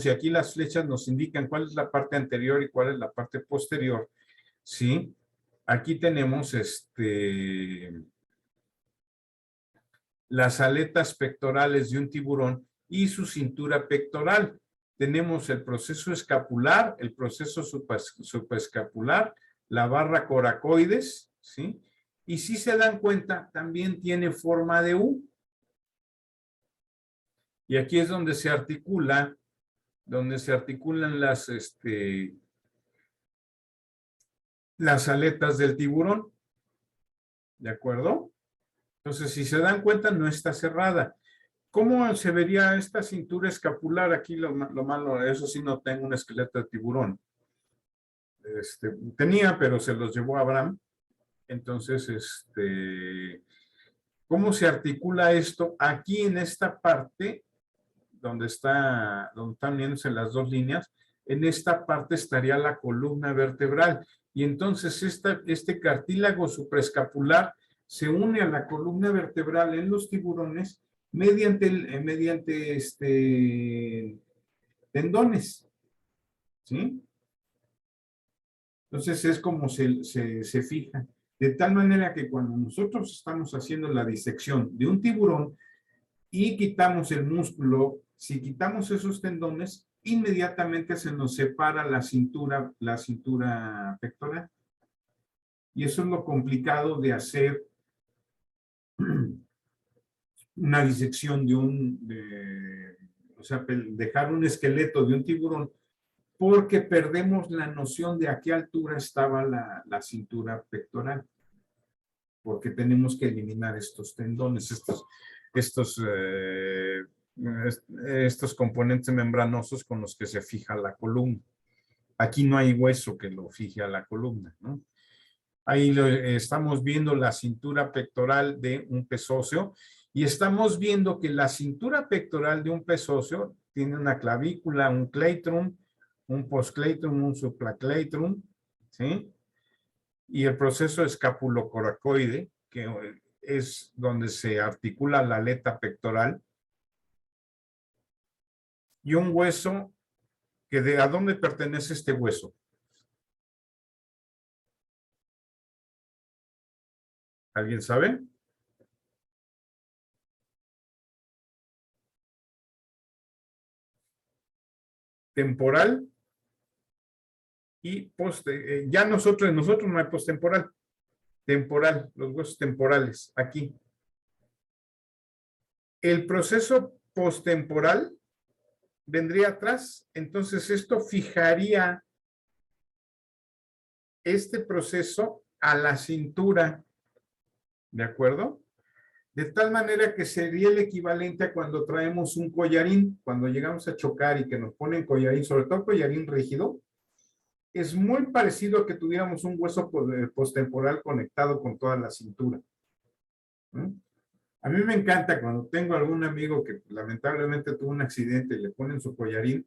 y aquí las flechas nos indican cuál es la parte anterior y cuál es la parte posterior, ¿sí? Aquí tenemos las aletas pectorales de un tiburón y su cintura pectoral. Tenemos el proceso escapular, el proceso supraescapular, la barra coracoides, ¿sí? Y si se dan cuenta, también tiene forma de U. Y aquí es donde se articulan las aletas del tiburón. ¿De acuerdo? Entonces, si se dan cuenta, no está cerrada. ¿Cómo se vería esta cintura escapular? Aquí lo malo, eso sí, no tengo un esqueleto de tiburón. Tenía, pero se los llevó Abraham. Entonces, ¿cómo se articula esto? Aquí en esta parte, donde están viéndose las dos líneas, en esta parte estaría la columna vertebral. Y entonces este cartílago supraescapular se une a la columna vertebral en los tiburones mediante tendones. ¿Sí? Entonces es como se fija. De tal manera que cuando nosotros estamos haciendo la disección de un tiburón y quitamos el músculo, si quitamos esos tendones, inmediatamente se nos separa la cintura pectoral. Y eso es lo complicado de hacer una disección o sea, dejar un esqueleto de un tiburón, porque perdemos la noción de a qué altura estaba la cintura pectoral, porque tenemos que eliminar estos tendones, estos componentes membranosos con los que se fija la columna. Aquí no hay hueso que lo fije a la columna, ¿no? Ahí estamos viendo la cintura pectoral de un pez óseo, y estamos viendo que la cintura pectoral de un pez óseo tiene una clavícula, un cleitrum, un postcleitrum, un supracleitrum, ¿sí? Y el proceso escapulocoracoide, que es donde se articula la aleta pectoral, y un hueso ¿a dónde pertenece este hueso? ¿Alguien sabe? Temporal y ya nosotros no hay postemporal. Temporal, los huesos temporales, aquí. El proceso postemporal vendría atrás, entonces esto fijaría este proceso a la cintura, ¿de acuerdo? De tal manera que sería el equivalente a cuando traemos un collarín, cuando llegamos a chocar y que nos ponen collarín, sobre todo collarín rígido, es muy parecido a que tuviéramos un hueso postemporal conectado con toda la cintura. ¿No? A mí me encanta cuando tengo algún amigo que lamentablemente tuvo un accidente y le ponen su collarín,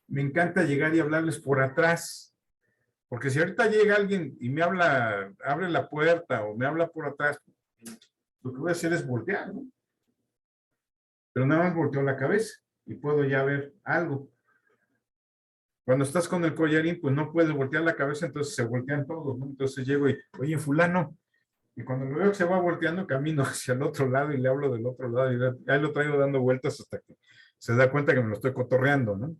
me encanta llegar y hablarles por atrás, porque si ahorita llega alguien y me habla, abre la puerta o me habla por atrás, lo que voy a hacer es voltear, ¿no? Pero nada más volteo la cabeza y puedo ya ver algo. Cuando estás con el collarín, pues no puedes voltear la cabeza, entonces se voltean todos, ¿no? Entonces llego y, oye, fulano, y cuando lo veo que se va volteando, camino hacia el otro lado y le hablo del otro lado, y ahí lo traigo dando vueltas hasta que se da cuenta que me lo estoy cotorreando, ¿no?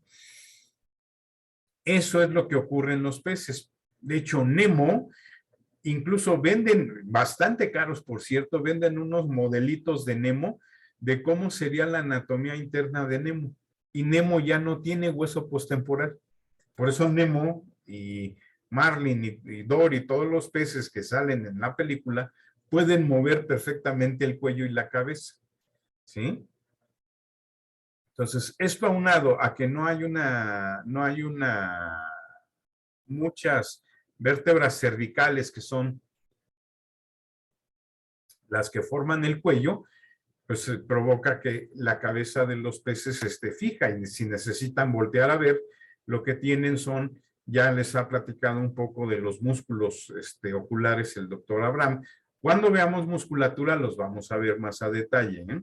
Eso es lo que ocurre en los peces. De hecho, Nemo, incluso venden, bastante caros, por cierto, venden unos modelitos de Nemo, de cómo sería la anatomía interna de Nemo. Y Nemo ya no tiene hueso postemporal. Por eso Nemo y Marlin y Dory, todos los peces que salen en la película, pueden mover perfectamente el cuello y la cabeza. ¿Sí? Entonces, esto aunado a que no hay muchas vértebras cervicales que son las que forman el cuello, pues provoca que la cabeza de los peces esté fija y si necesitan voltear a ver, lo que tienen son, ya les ha platicado un poco de los músculos oculares el doctor Abraham. Cuando veamos musculatura los vamos a ver más a detalle, ¿eh?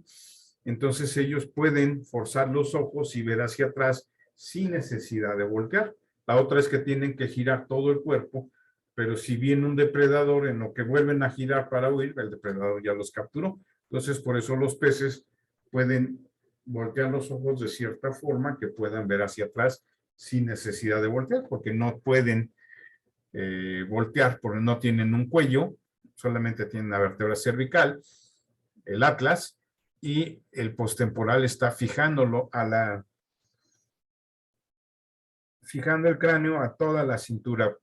Entonces ellos pueden forzar los ojos y ver hacia atrás sin necesidad de voltear. La otra es que tienen que girar todo el cuerpo, pero si viene un depredador en lo que vuelven a girar para huir, el depredador ya los capturó. Entonces, por eso los peces pueden voltear los ojos de cierta forma que puedan ver hacia atrás sin necesidad de voltear, porque no pueden voltear porque no tienen un cuello, solamente tienen la vértebra cervical, el atlas, y el postemporal está fijándolo fijando el cráneo a toda la cintura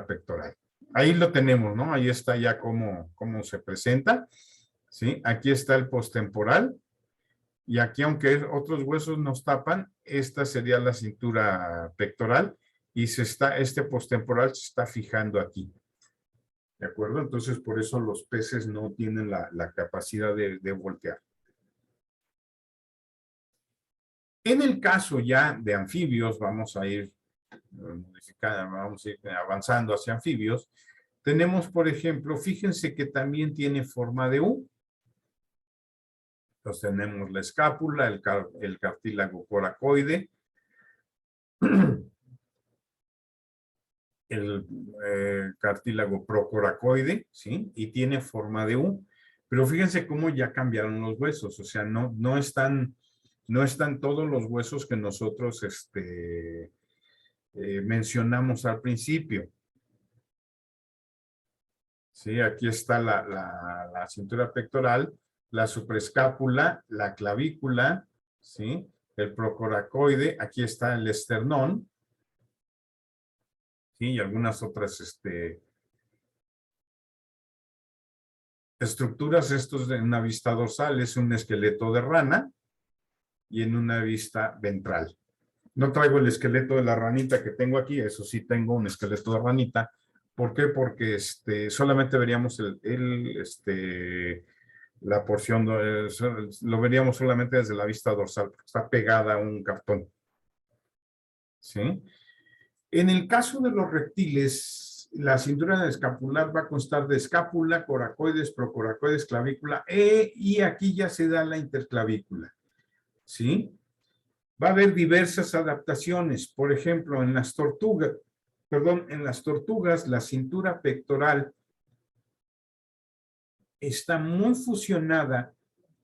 pectoral. Ahí lo tenemos, ¿no? Ahí está ya cómo se presenta. ¿Sí? Aquí está el postemporal y aquí, aunque otros huesos nos tapan, esta sería la cintura pectoral y este postemporal se está fijando aquí. ¿De acuerdo? Entonces, por eso los peces no tienen la capacidad de voltear. En el caso ya de anfibios, vamos a ir avanzando hacia anfibios. Tenemos, por ejemplo, fíjense que también tiene forma de U. Entonces tenemos la escápula, el cartílago coracoide, el cartílago procoracoide, ¿sí? Y tiene forma de U. Pero fíjense cómo ya cambiaron los huesos, o sea, no están todos los huesos que nosotros mencionamos al principio. Sí, aquí está la cintura pectoral, la supraescápula, la clavícula, ¿sí? El procoracoide, aquí está el esternón, ¿sí? Y algunas otras estructuras. Estos en una vista dorsal es un esqueleto de rana y en una vista ventral. No traigo el esqueleto de la ranita que tengo aquí, eso sí tengo un esqueleto de ranita. ¿Por qué? Porque solamente veríamos la porción, lo veríamos solamente desde la vista dorsal, porque está pegada a un cartón. ¿Sí? En el caso de los reptiles, la cintura escapular va a constar de escápula, coracoides, procoracoides, clavícula, y aquí ya se da la interclavícula. ¿Sí? Va a haber diversas adaptaciones. Por ejemplo, en las tortugas, la cintura pectoral está muy fusionada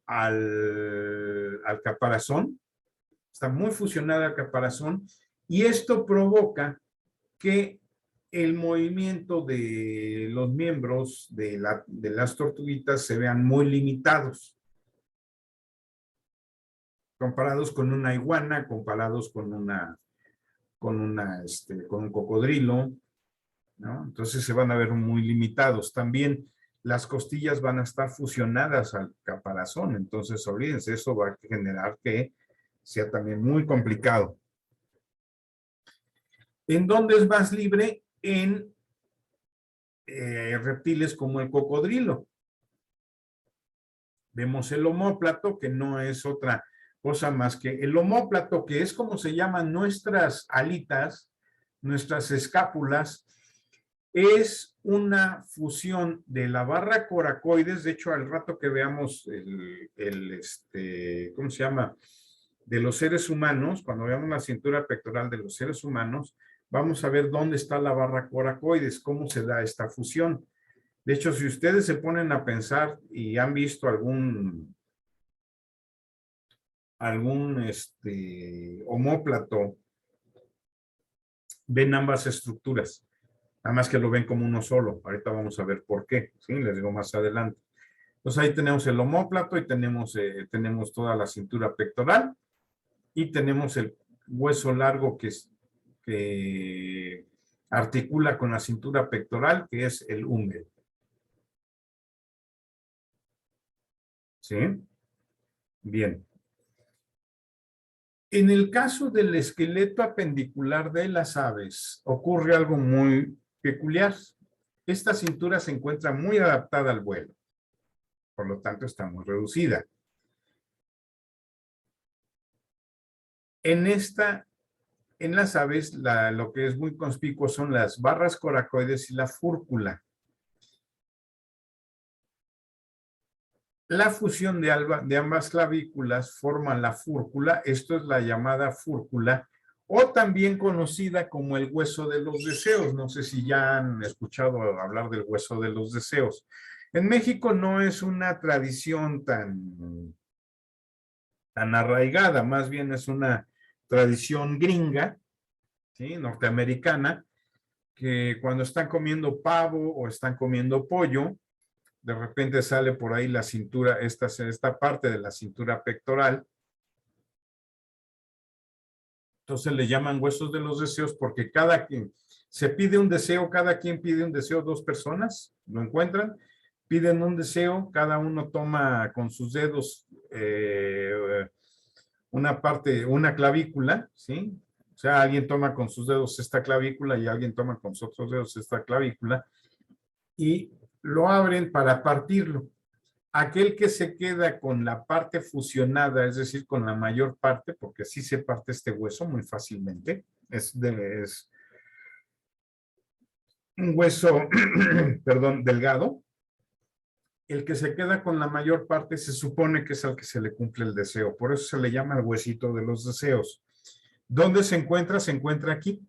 al caparazón, y esto provoca que el movimiento de los miembros de las tortuguitas se vean muy limitados, comparados con una iguana, comparados con un cocodrilo, ¿no? Entonces se van a ver muy limitados. También las costillas van a estar fusionadas al caparazón, entonces olvídense, eso va a generar que sea también muy complicado. ¿En dónde es más libre? En reptiles como el cocodrilo. Vemos el omóplato, que no es otra cosa más que el omóplato, que es como se llaman nuestras alitas, nuestras escápulas. Es una fusión de la barra coracoides. De hecho, al rato que veamos ¿cómo se llama? de los seres humanos, cuando veamos la cintura pectoral de los seres humanos, vamos a ver dónde está la barra coracoides, cómo se da esta fusión. De hecho, si ustedes se ponen a pensar y han visto algún omóplato, ven ambas estructuras, nada más que lo ven como uno solo. Ahorita vamos a ver por qué, ¿sí? Les digo más adelante. Entonces ahí tenemos el omóplato y tenemos toda la cintura pectoral y tenemos el hueso largo que articula con la cintura pectoral, que es el húmero. ¿Sí? Bien. En el caso del esqueleto apendicular de las aves, ocurre algo muy peculiar. Esta cintura se encuentra muy adaptada al vuelo, por lo tanto está muy reducida. En las aves, lo que es muy conspicuo son las barras coracoides y la fúrcula. La fusión de ambas clavículas forma la fúrcula. Esto es la llamada fúrcula, o también conocida como el hueso de los deseos. No sé si ya han escuchado hablar del hueso de los deseos. En México no es una tradición tan arraigada, más bien es una tradición gringa, ¿sí? Norteamericana, que cuando están comiendo pavo o están comiendo pollo, de repente sale por ahí la cintura, esta parte de la cintura pectoral. Entonces le llaman huesos de los deseos porque cada quien se pide un deseo, cada quien pide un deseo, dos personas lo encuentran, piden un deseo, cada uno toma con sus dedos una clavícula, ¿sí? O sea, alguien toma con sus dedos esta clavícula y alguien toma con sus otros dedos esta clavícula y lo abren para partirlo. Aquel que se queda con la parte fusionada, es decir, con la mayor parte, porque así se parte este hueso muy fácilmente, es un hueso, perdón, delgado. El que se queda con la mayor parte se supone que es al que se le cumple el deseo, por eso se le llama el huesito de los deseos. ¿Dónde se encuentra? Se encuentra aquí.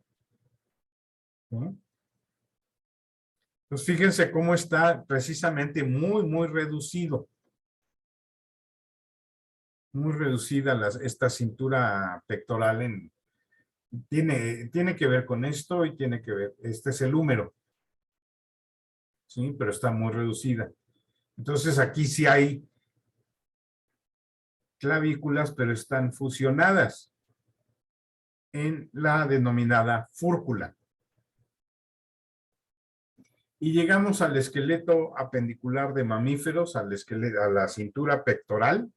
¿No? Pues fíjense cómo está precisamente muy reducido. Muy reducida esta cintura pectoral. Tiene que ver con esto y tiene que ver, este es el húmero. Sí, pero está muy reducida. Entonces aquí sí hay clavículas, pero están fusionadas en la denominada fúrcula. Y llegamos al esqueleto apendicular de mamíferos, a la cintura pectoral.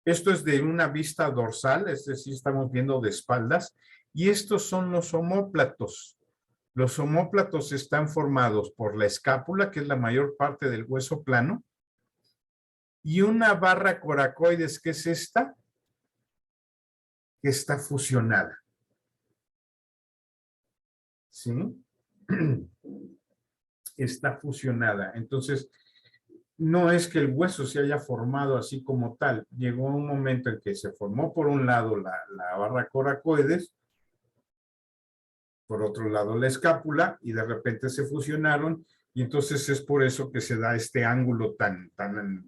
Esto es de una vista dorsal, es decir, estamos viendo de espaldas, y estos son los omóplatos. Los omóplatos están formados por la escápula, que es la mayor parte del hueso plano, y una barra coracoides, que es esta, que está fusionada. ¿Sí? Está fusionada. Entonces, no es que el hueso se haya formado así como tal. Llegó un momento en que se formó por un lado la barra coracoides, por otro lado la escápula, y de repente se fusionaron, y entonces es por eso que se da este ángulo tan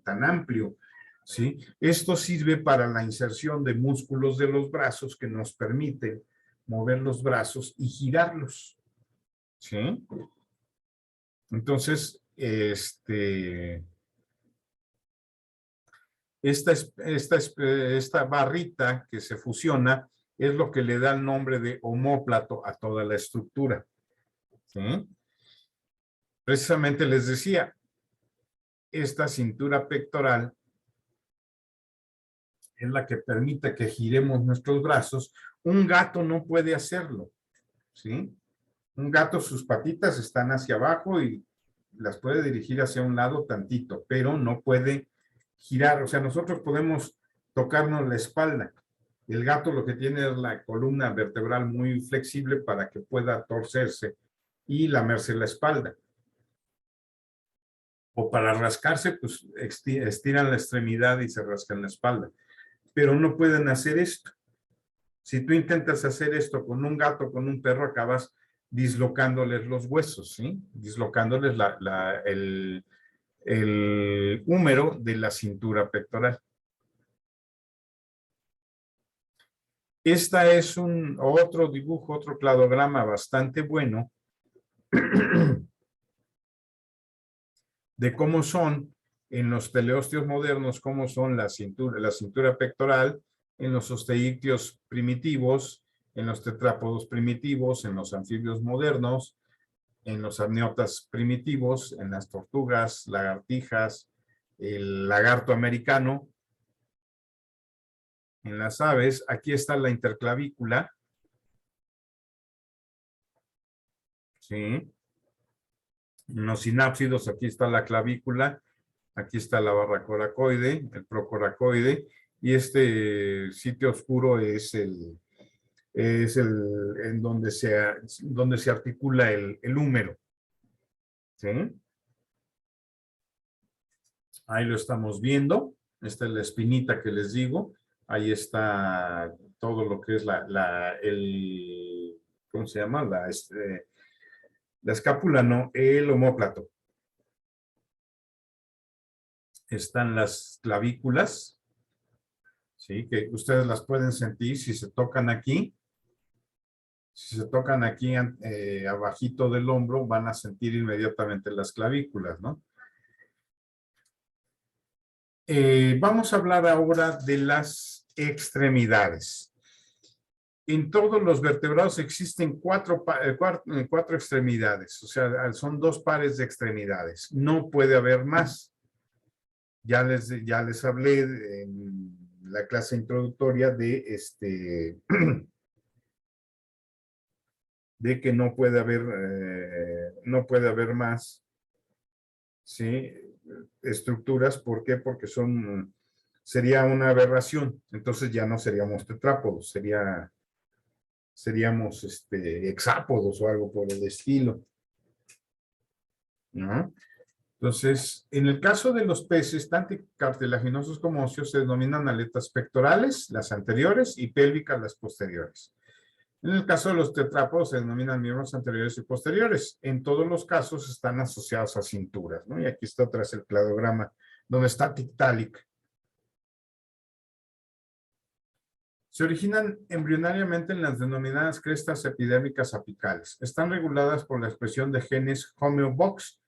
amplio, ¿sí? Esto sirve para la inserción de músculos de los brazos que nos permiten mover los brazos y girarlos, ¿sí? Entonces, esta barrita que se fusiona es lo que le da el nombre de omóplato a toda la estructura. ¿Sí? Precisamente les decía, esta cintura pectoral es la que permite que giremos nuestros brazos. Un gato no puede hacerlo. ¿Sí? Un gato, sus patitas están hacia abajo y las puede dirigir hacia un lado tantito, pero no puede girar. O sea, nosotros podemos tocarnos la espalda. El gato lo que tiene es la columna vertebral muy flexible para que pueda torcerse y lamerse la espalda. O para rascarse, pues estiran la extremidad y se rascan la espalda. pero no pueden hacer esto. Si tú intentas hacer esto con un gato, con un perro, acabas dislocándoles los huesos, ¿sí? Dislocándoles el húmero de la cintura pectoral. Esta es otro dibujo, otro cladograma bastante bueno de cómo son en los teleosteos modernos, cómo son la cintura pectoral, en los osteícteos primitivos, en los tetrápodos primitivos, en los anfibios modernos, en los amniotas primitivos, en las tortugas, lagartijas, el lagarto americano, en las aves. Aquí está la interclavícula. ¿Sí? En los sinápsidos, aquí está la clavícula, aquí está la barra coracoide, el procoracoide, y este sitio oscuro es el en donde se articula el húmero. ¿Sí? Ahí lo estamos viendo. Esta es la espinita que les digo. Ahí está todo lo que es ¿cómo se llama? La escápula, no, el omóplato. Están las clavículas, ¿sí? Que ustedes las pueden sentir si se tocan aquí. Si se tocan aquí abajito del hombro, van a sentir inmediatamente las clavículas, ¿no? Vamos a hablar ahora de las extremidades. En todos los vertebrados existen cuatro extremidades, o sea, son 2 pares de extremidades. No puede haber más. Ya les hablé en la clase introductoria de de que no puede haber más, ¿sí? Estructuras. ¿Por qué? Porque sería una aberración. Entonces ya no seríamos tetrápodos, seríamos hexápodos o algo por el estilo, ¿no? Entonces, en el caso de los peces, tanto cartilaginosos como óseos, se denominan aletas pectorales, las anteriores, y pélvicas, las posteriores. En el caso de los tetrápodos, se denominan miembros anteriores y posteriores. En todos los casos están asociados a cinturas, ¿no? Y aquí está otra vez el cladograma, donde está Tiktaalik. Se originan embrionariamente en las denominadas crestas epidérmicas apicales. Están reguladas por la expresión de genes homeobox,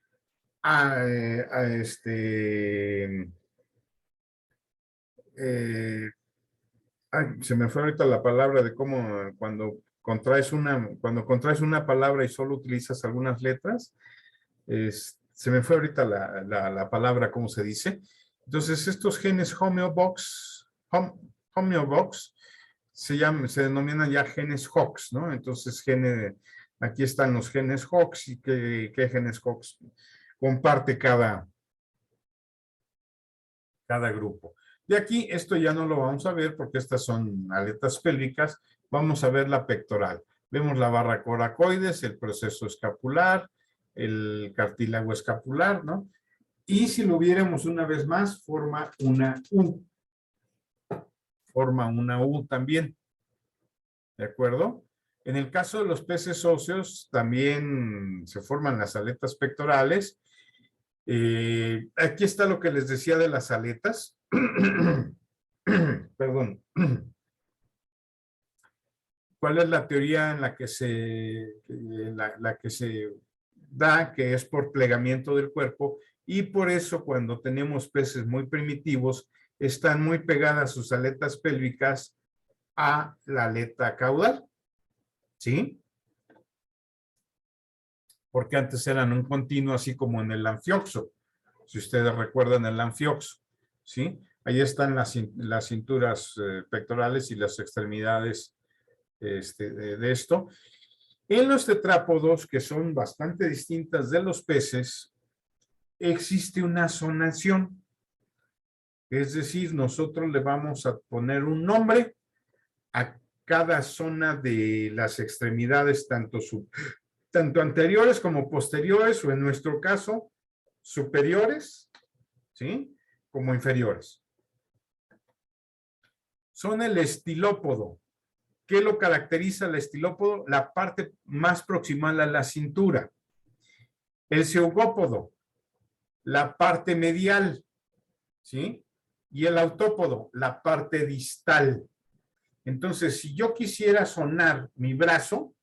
se me fue ahorita la palabra de cómo cuando contraes una palabra y solo utilizas algunas letras, se me fue ahorita la palabra, ¿cómo se dice? Entonces, estos genes homeobox se denominan ya genes Hox, ¿no? Entonces, aquí están los genes Hox y qué genes Hox comparte cada grupo. De aquí, esto ya no lo vamos a ver porque estas son aletas pélvicas. Vamos a ver la pectoral. Vemos la barra coracoides, el proceso escapular, el cartílago escapular, ¿no? Y si lo viéramos una vez más, forma una U. Forma una U también. ¿De acuerdo? En el caso de los peces óseos, también se forman las aletas pectorales. Aquí está lo que les decía de las aletas. Perdón. ¿Cuál es la teoría en la que se da? Que es por plegamiento del cuerpo, y por eso cuando tenemos peces muy primitivos, están muy pegadas sus aletas pélvicas a la aleta caudal. ¿Sí? Porque antes eran un continuo, así como en el anfioxo. Si ustedes recuerdan el anfioxo, ¿sí? Ahí están las cinturas pectorales y las extremidades de esto. En los tetrápodos, que son bastante distintas de los peces, existe una zonación. Es decir, nosotros le vamos a poner un nombre a cada zona de las extremidades, tanto anteriores como posteriores, o en nuestro caso, superiores, ¿sí? Como inferiores. son el estilópodo. ¿Qué lo caracteriza el estilópodo? La parte más proximal a la cintura. El zeugópodo, la parte medial, ¿sí? Y el autópodo, la parte distal. Entonces, si yo quisiera sonar mi brazo,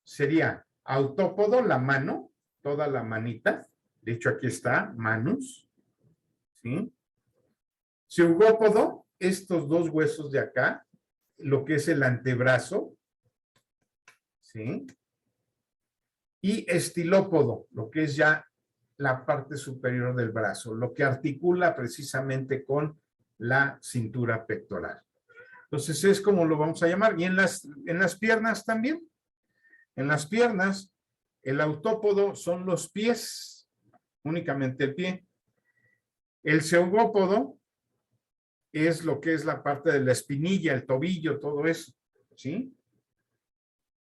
sería autópodo, la mano, toda la manita. De hecho, aquí está, manus, ¿sí? Zeugópodo, estos dos huesos de acá, lo que es el antebrazo, ¿sí? Y estilópodo, lo que es ya la parte superior del brazo, lo que articula precisamente con la cintura pectoral. Entonces es como lo vamos a llamar. Y en las piernas también. En las piernas, el autópodo son los pies, únicamente el pie. El zeugópodo es lo que es la parte de la espinilla, el tobillo, todo eso, ¿sí?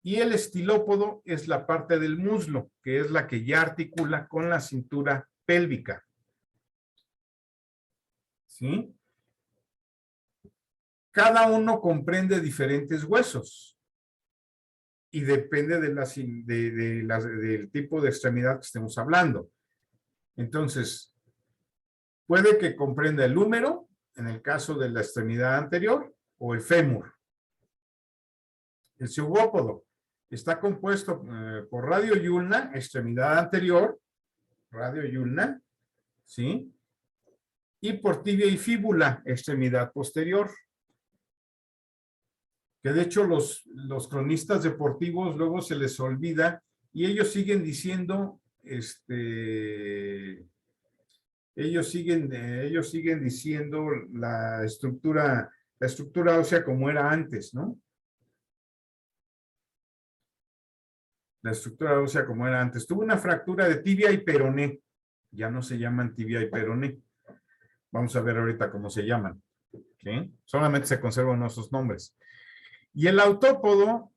Y el estilópodo es la parte del muslo, que es la que ya articula con la cintura pélvica, ¿sí? Cada uno comprende diferentes huesos y depende del tipo de extremidad que estemos hablando. Entonces, puede que comprenda el húmero, en el caso de la extremidad anterior, o el fémur. El zeugópodo está compuesto por radio y ulna, extremidad anterior, radio y ulna, ¿sí? Y por tibia y fíbula, extremidad posterior. Que de hecho los cronistas deportivos luego se les olvida y ellos siguen diciendo, ellos siguen diciendo la estructura ósea como era antes, ¿no? La estructura ósea como era antes. Tuvo una fractura de tibia y peroné. Ya no se llaman tibia y peroné. Vamos a ver ahorita cómo se llaman. ¿Sí? Solamente se conservan esos nombres. Y el autópodo,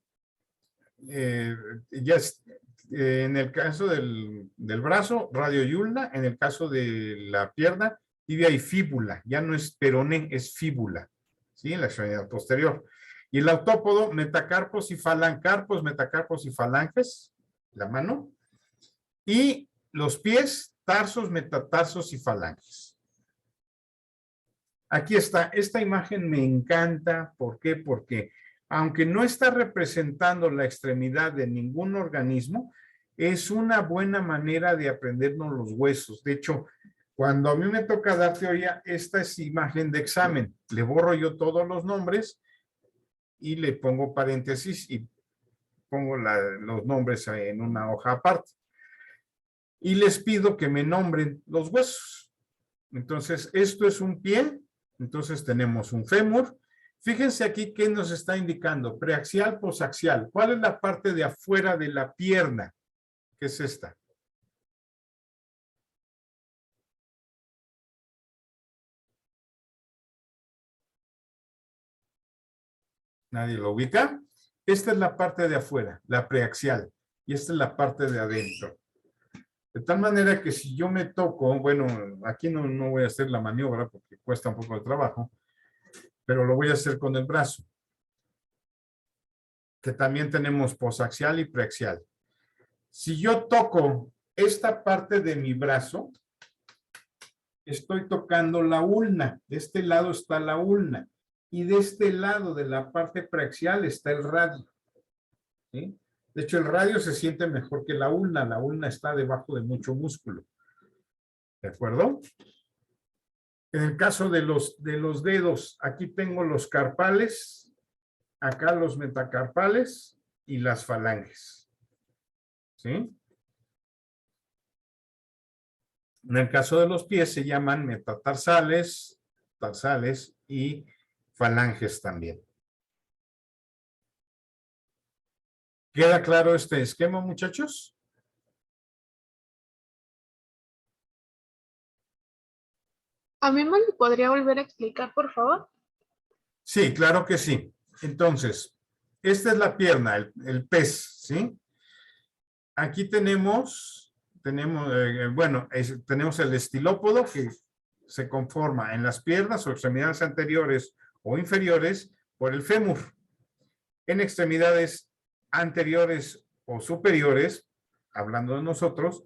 ya es, en el caso del brazo, radio y ulna, en el caso de la pierna, tibia y fíbula. Ya no es peroné, es fíbula, ¿sí? En la extremidad posterior. Y el autópodo, metacarpos y falancarpos, metacarpos y falanges, la mano. Y los pies, tarsos, metatarsos y falanges. Aquí está, esta imagen me encanta. ¿Por qué? Porque aunque no está representando la extremidad de ningún organismo, es una buena manera de aprendernos los huesos. De hecho, cuando a mí me toca dar teoría, esta es imagen de examen. Le borro yo todos los nombres y le pongo paréntesis y pongo los nombres en una hoja aparte. Y les pido que me nombren los huesos. Entonces, esto es un pie. Entonces tenemos un fémur. Fíjense aquí qué nos está indicando. Preaxial, posaxial. ¿Cuál es la parte de afuera de la pierna? ¿Qué es esta? ¿Nadie lo ubica? Esta es la parte de afuera, la preaxial. Y esta es la parte de adentro. De tal manera que si yo me toco, bueno, aquí no voy a hacer la maniobra porque cuesta un poco de trabajo, pero lo voy a hacer con el brazo. Que también tenemos posaxial y preaxial. Si yo toco esta parte de mi brazo, estoy tocando la ulna. De este lado está la ulna. Y de este lado de la parte preaxial está el radio. ¿Sí? De hecho, el radio se siente mejor que la ulna. La ulna está debajo de mucho músculo. ¿De acuerdo? En el caso de los dedos, aquí tengo los carpales, acá los metacarpales y las falanges. ¿Sí? En el caso de los pies se llaman metatarsales, tarsales y falanges también. ¿Queda claro este esquema, muchachos? ¿A mí me lo podría volver a explicar, por favor? Sí, claro que sí. Entonces, esta es la pierna, el pez, ¿sí? Aquí tenemos el estilópodo que se conforma en las piernas o extremidades anteriores o inferiores por el fémur. En extremidades anteriores o superiores, hablando de nosotros,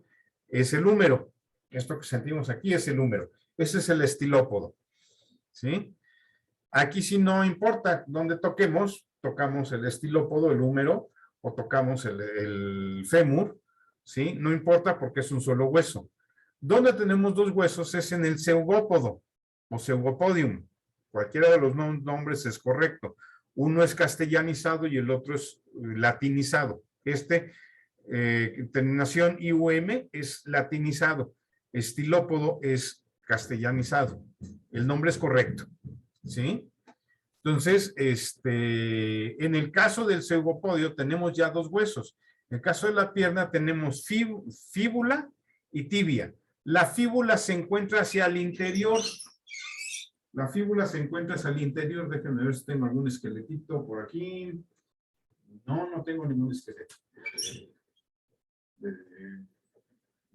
es el húmero. Esto que sentimos aquí es el húmero. Ese es el estilópodo. ¿Sí? Aquí sí no importa dónde toquemos, tocamos el estilópodo, el húmero, o tocamos el fémur, ¿sí? No importa porque es un solo hueso. Donde tenemos dos huesos es en el zeugópodo o zeugopodium. Cualquiera de los nombres es correcto. Uno es castellanizado y el otro es latinizado. Terminación IUM es latinizado. Estilópodo es castellanizado. El nombre es correcto. ¿Sí? Entonces, en el caso del zeugopodio tenemos ya dos huesos. En el caso de la pierna tenemos fíbula y tibia. La fíbula se encuentra hacia el interior. La fíbula se encuentra hacia el interior. Déjenme ver si tengo algún esqueletito por aquí. No, no tengo ningún esqueleto.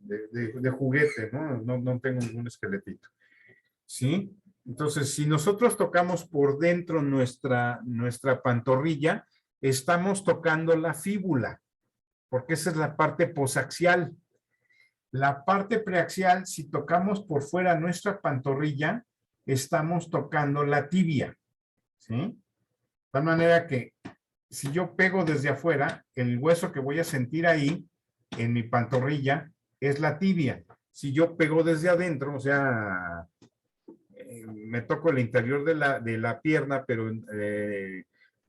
De juguete, ¿no? No tengo ningún esqueletito. ¿Sí? Entonces, si nosotros tocamos por dentro nuestra pantorrilla, estamos tocando la fíbula, porque esa es la parte posaxial. La parte preaxial, si tocamos por fuera nuestra pantorrilla, estamos tocando la tibia. ¿Sí? De tal manera que si yo pego desde afuera, el hueso que voy a sentir ahí, en mi pantorrilla, es la tibia. Si yo pego desde adentro, o sea, me toco el interior de la pierna, pero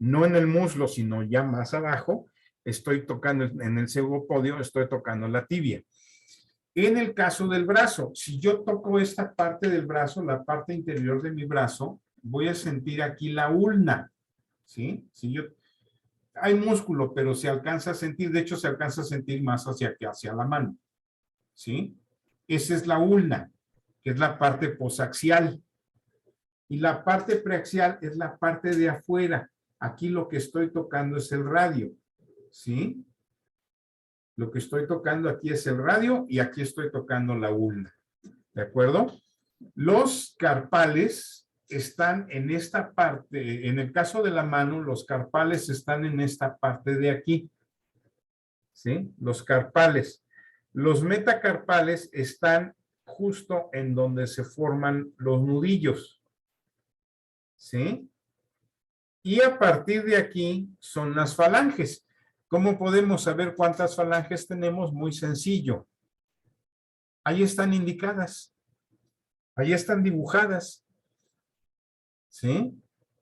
no en el muslo, sino ya más abajo, estoy tocando en el zeugopodio, estoy tocando la tibia. En el caso del brazo, si yo toco esta parte del brazo, la parte interior de mi brazo, voy a sentir aquí la ulna, ¿sí? Hay músculo, pero se alcanza a sentir, de hecho se alcanza a sentir más hacia la mano, ¿sí? Esa es la ulna, que es la parte posaxial. Y la parte preaxial es la parte de afuera. Aquí lo que estoy tocando es el radio, ¿sí? Lo que estoy tocando aquí es el radio y aquí estoy tocando la ulna, ¿de acuerdo? Los carpales están en esta parte, en el caso de la mano, los carpales están en esta parte de aquí, ¿sí? Los carpales. Los metacarpales están justo en donde se forman los nudillos, ¿sí? Y a partir de aquí son las falanges. ¿Cómo podemos saber cuántas falanges tenemos? Muy sencillo. Ahí están indicadas. Ahí están dibujadas. ¿Sí?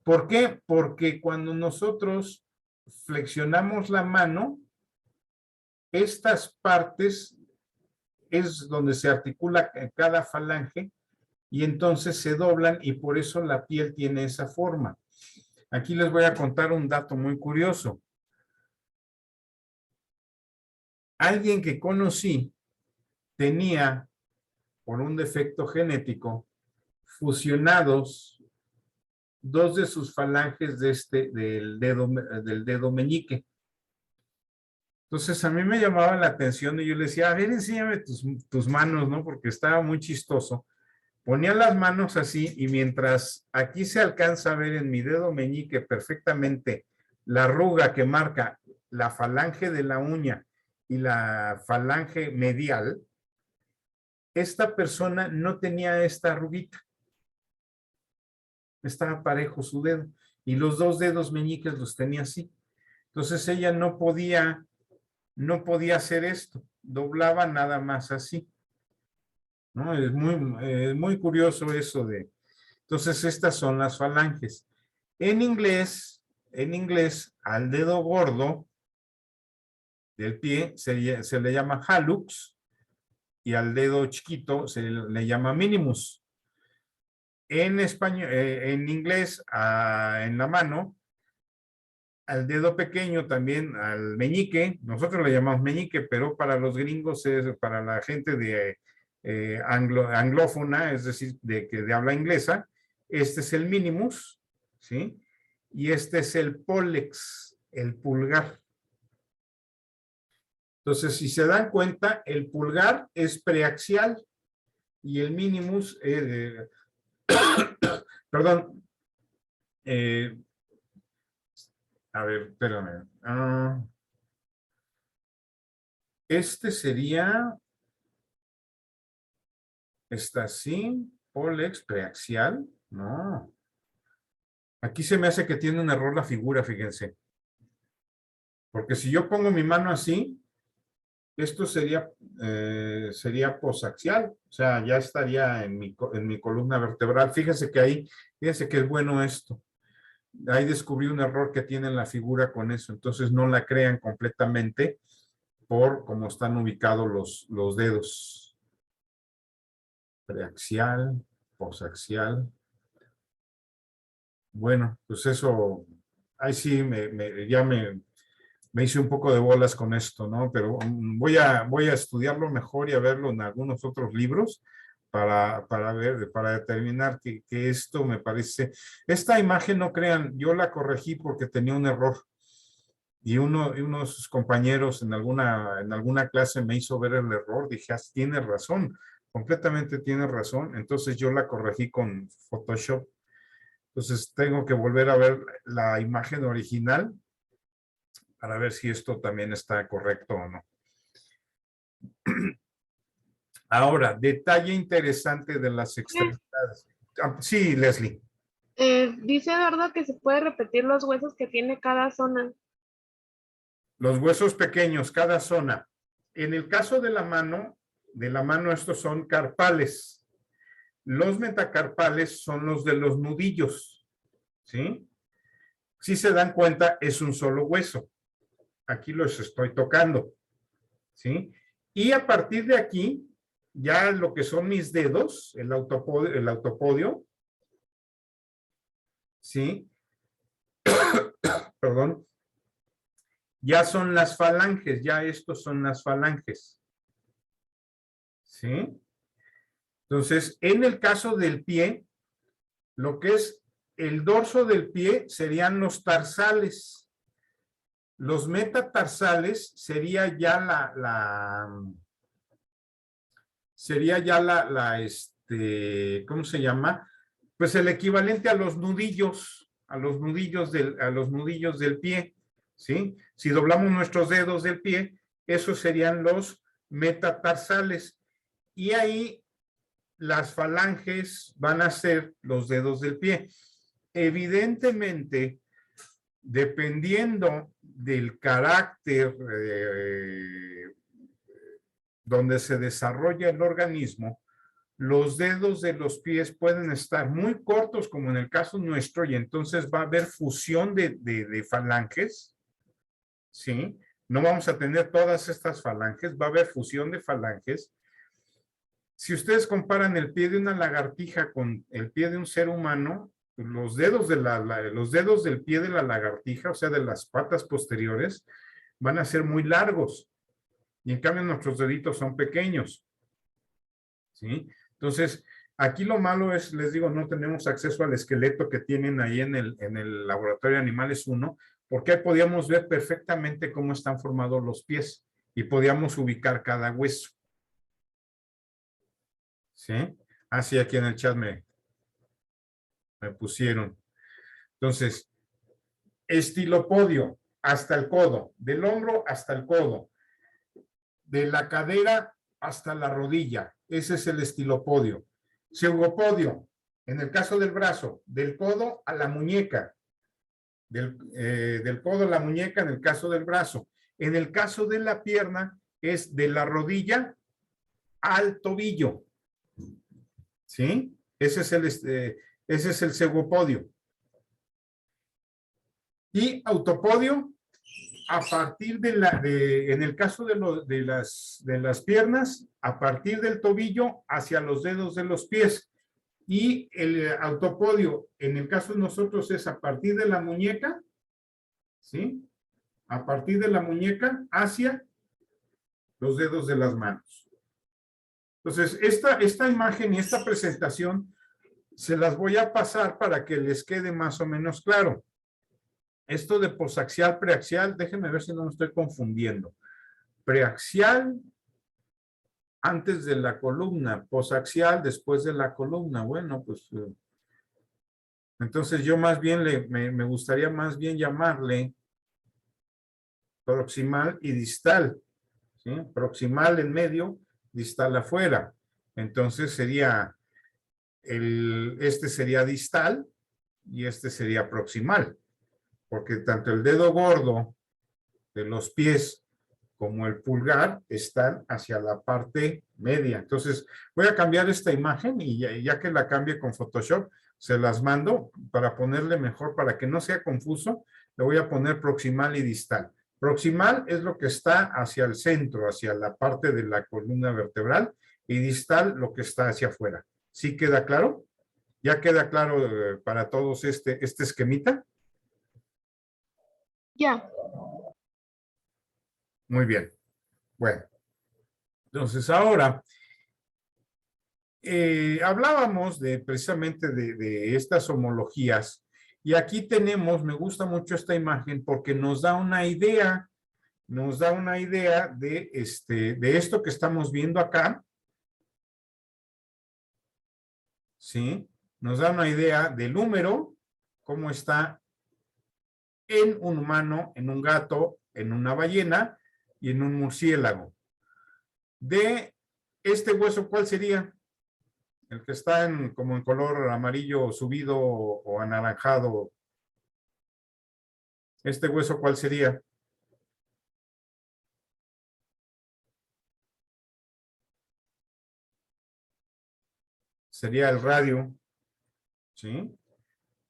¿Por qué? Porque cuando nosotros flexionamos la mano, estas partes es donde se articula cada falange y entonces se doblan y por eso la piel tiene esa forma. Aquí les voy a contar un dato muy curioso. Alguien que conocí tenía, por un defecto genético, fusionados dos de sus falanges del dedo meñique. Entonces a mí me llamaba la atención y yo le decía, a ver, enséñame tus manos, ¿no? Porque estaba muy chistoso. Ponía las manos así y mientras aquí se alcanza a ver en mi dedo meñique perfectamente la arruga que marca la falange de la uña y la falange medial, esta persona no tenía esta arruguita. Estaba parejo su dedo y los dos dedos meñiques los tenía así. Entonces ella no podía hacer esto, doblaba nada más así. ¿No? Es muy curioso eso de... Entonces estas son las falanges. En inglés, al dedo gordo del pie se le llama hallux y al dedo chiquito se le llama minimus. En español, en inglés, en la mano, al dedo pequeño también, al meñique, nosotros le llamamos meñique, pero para los gringos, para la gente de anglófona, es decir, de habla inglesa, este es el minimus, ¿sí? Y este es el pólex, el pulgar. Entonces, si se dan cuenta, el pulgar es preaxial y el minimus, perdón, A ver, espérame. Este sería, está así, polex preaxial. No. Aquí se me hace que tiene un error la figura, fíjense. Porque si yo pongo mi mano así, esto sería posaxial. O sea, ya estaría en mi columna vertebral. Fíjense que ahí, fíjense que es bueno esto. Ahí descubrí un error que tiene la figura con eso. Entonces no la crean completamente por cómo están ubicados los dedos. Preaxial, posaxial. Bueno, pues eso, ahí sí ya me hice un poco de bolas con esto, ¿no? Pero voy a estudiarlo mejor y a verlo en algunos otros libros para determinar que esto me parece. Esta imagen, no crean, yo la corregí porque tenía un error. Y unos compañeros en alguna clase me hizo ver el error. Dije, tiene razón, completamente tiene razón. Entonces yo la corregí con Photoshop. Entonces tengo que volver a ver la imagen original para ver si esto también está correcto o no. Ahora, detalle interesante de las extremidades. Sí, Leslie. Dice Eduardo que se puede repetir los huesos que tiene cada zona. Los huesos pequeños, cada zona. En el caso de la mano estos son carpales. Los metacarpales son los de los nudillos. ¿Sí? Si se dan cuenta, es un solo hueso. Aquí los estoy tocando. ¿Sí? Y a partir de aquí, ya lo que son mis dedos, el autopodio, ¿sí? Perdón. Ya son las falanges, ya estos son las falanges. ¿Sí? Entonces, en el caso del pie, lo que es el dorso del pie serían los tarsales. Los metatarsales sería ya ¿cómo se llama? Pues el equivalente a los nudillos, a los nudillos del pie, ¿sí? Si doblamos nuestros dedos del pie, esos serían los metatarsales. Y ahí las falanges van a ser los dedos del pie. Evidentemente, dependiendo del carácter donde se desarrolla el organismo, los dedos de los pies pueden estar muy cortos, como en el caso nuestro, y entonces va a haber fusión de falanges, ¿sí? No vamos a tener todas estas falanges, va a haber fusión de falanges. Si ustedes comparan el pie de una lagartija con el pie de un ser humano, los dedos del pie de la lagartija, o sea, de las patas posteriores, van a ser muy largos. Y en cambio nuestros deditos son pequeños. ¿Sí? Entonces, aquí lo malo es, les digo, no tenemos acceso al esqueleto que tienen ahí en el Laboratorio de Animales 1, porque ahí podíamos ver perfectamente cómo están formados los pies y podíamos ubicar cada hueso. ¿Sí? Así aquí en el chat me pusieron. Entonces, estilopodio hasta el codo, del hombro hasta el codo, de la cadera hasta la rodilla. Ese es el estilopodio. Pseudopodio, en el caso del brazo, del codo a la muñeca, del codo a la muñeca en el caso del brazo. En el caso de la pierna, es de la rodilla al tobillo. ¿Sí? Ese es el pseudopodio. Y autopodio, a partir en el caso de las piernas, a partir del tobillo hacia los dedos de los pies. Y el autopodio, en el caso de nosotros, es a partir de la muñeca, ¿sí? A partir de la muñeca hacia los dedos de las manos. Entonces, esta imagen y esta presentación se las voy a pasar para que les quede más o menos claro. Esto de posaxial, preaxial, déjenme ver si no me estoy confundiendo. Preaxial antes de la columna, posaxial después de la columna. Bueno, pues entonces yo más bien me gustaría más bien llamarle proximal y distal, ¿sí? Proximal en medio, distal afuera. Entonces sería, este sería distal y este sería proximal, porque tanto el dedo gordo de los pies como el pulgar están hacia la parte media. Entonces, voy a cambiar esta imagen y ya que la cambie con Photoshop, se las mando para ponerle mejor, para que no sea confuso, le voy a poner proximal y distal. Proximal es lo que está hacia el centro, hacia la parte de la columna vertebral, y distal lo que está hacia afuera. ¿Sí queda claro? ¿Ya queda claro para todos este esquemita? Ya. Muy bien. Bueno, entonces ahora hablábamos precisamente de estas homologías y aquí tenemos, me gusta mucho esta imagen porque nos da una idea de esto que estamos viendo acá, ¿sí? Nos da una idea del húmero, cómo está en un humano, en un gato, en una ballena y en un murciélago. De este hueso, ¿cuál sería? El que está como en color amarillo subido o anaranjado. ¿Este hueso cuál sería? Sería el radio, ¿sí?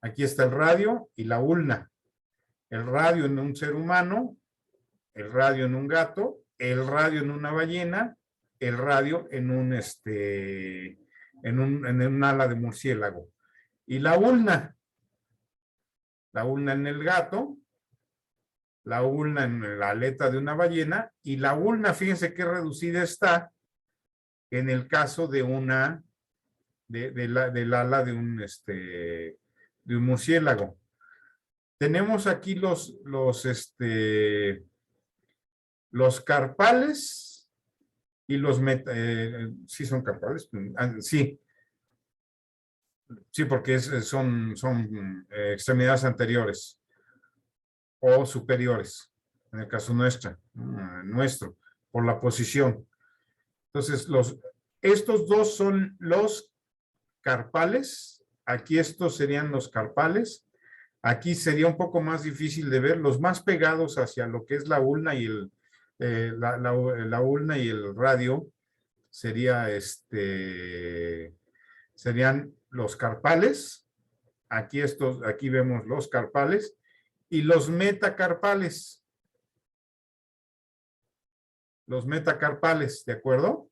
Aquí está el radio y la ulna. El radio en un ser humano, el radio en un gato, el radio en una ballena, el radio en un ala de murciélago. Y la ulna en el gato, la ulna en la aleta de una ballena, y la ulna, fíjense qué reducida está en el caso de del ala de un murciélago. Tenemos aquí los carpales y sí son carpales, sí, porque son extremidades anteriores o superiores, en el caso nuestro, por la posición. Entonces, estos dos son los carpales, aquí estos serían los carpales, aquí sería un poco más difícil de ver, los más pegados hacia lo que es la ulna y la ulna y el radio serían los carpales, aquí vemos los carpales y los metacarpales, ¿de acuerdo?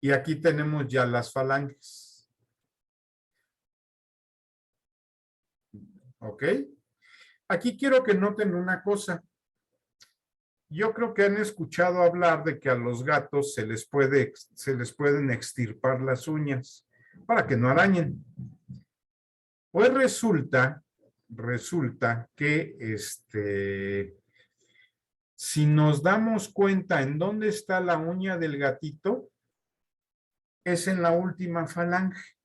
Y aquí tenemos ya las falanges. ¿Ok? Aquí quiero que noten una cosa. Yo creo que han escuchado hablar de que a los gatos se les pueden extirpar las uñas para que no arañen. Pues resulta que si nos damos cuenta en dónde está la uña del gatito, es en la última falange.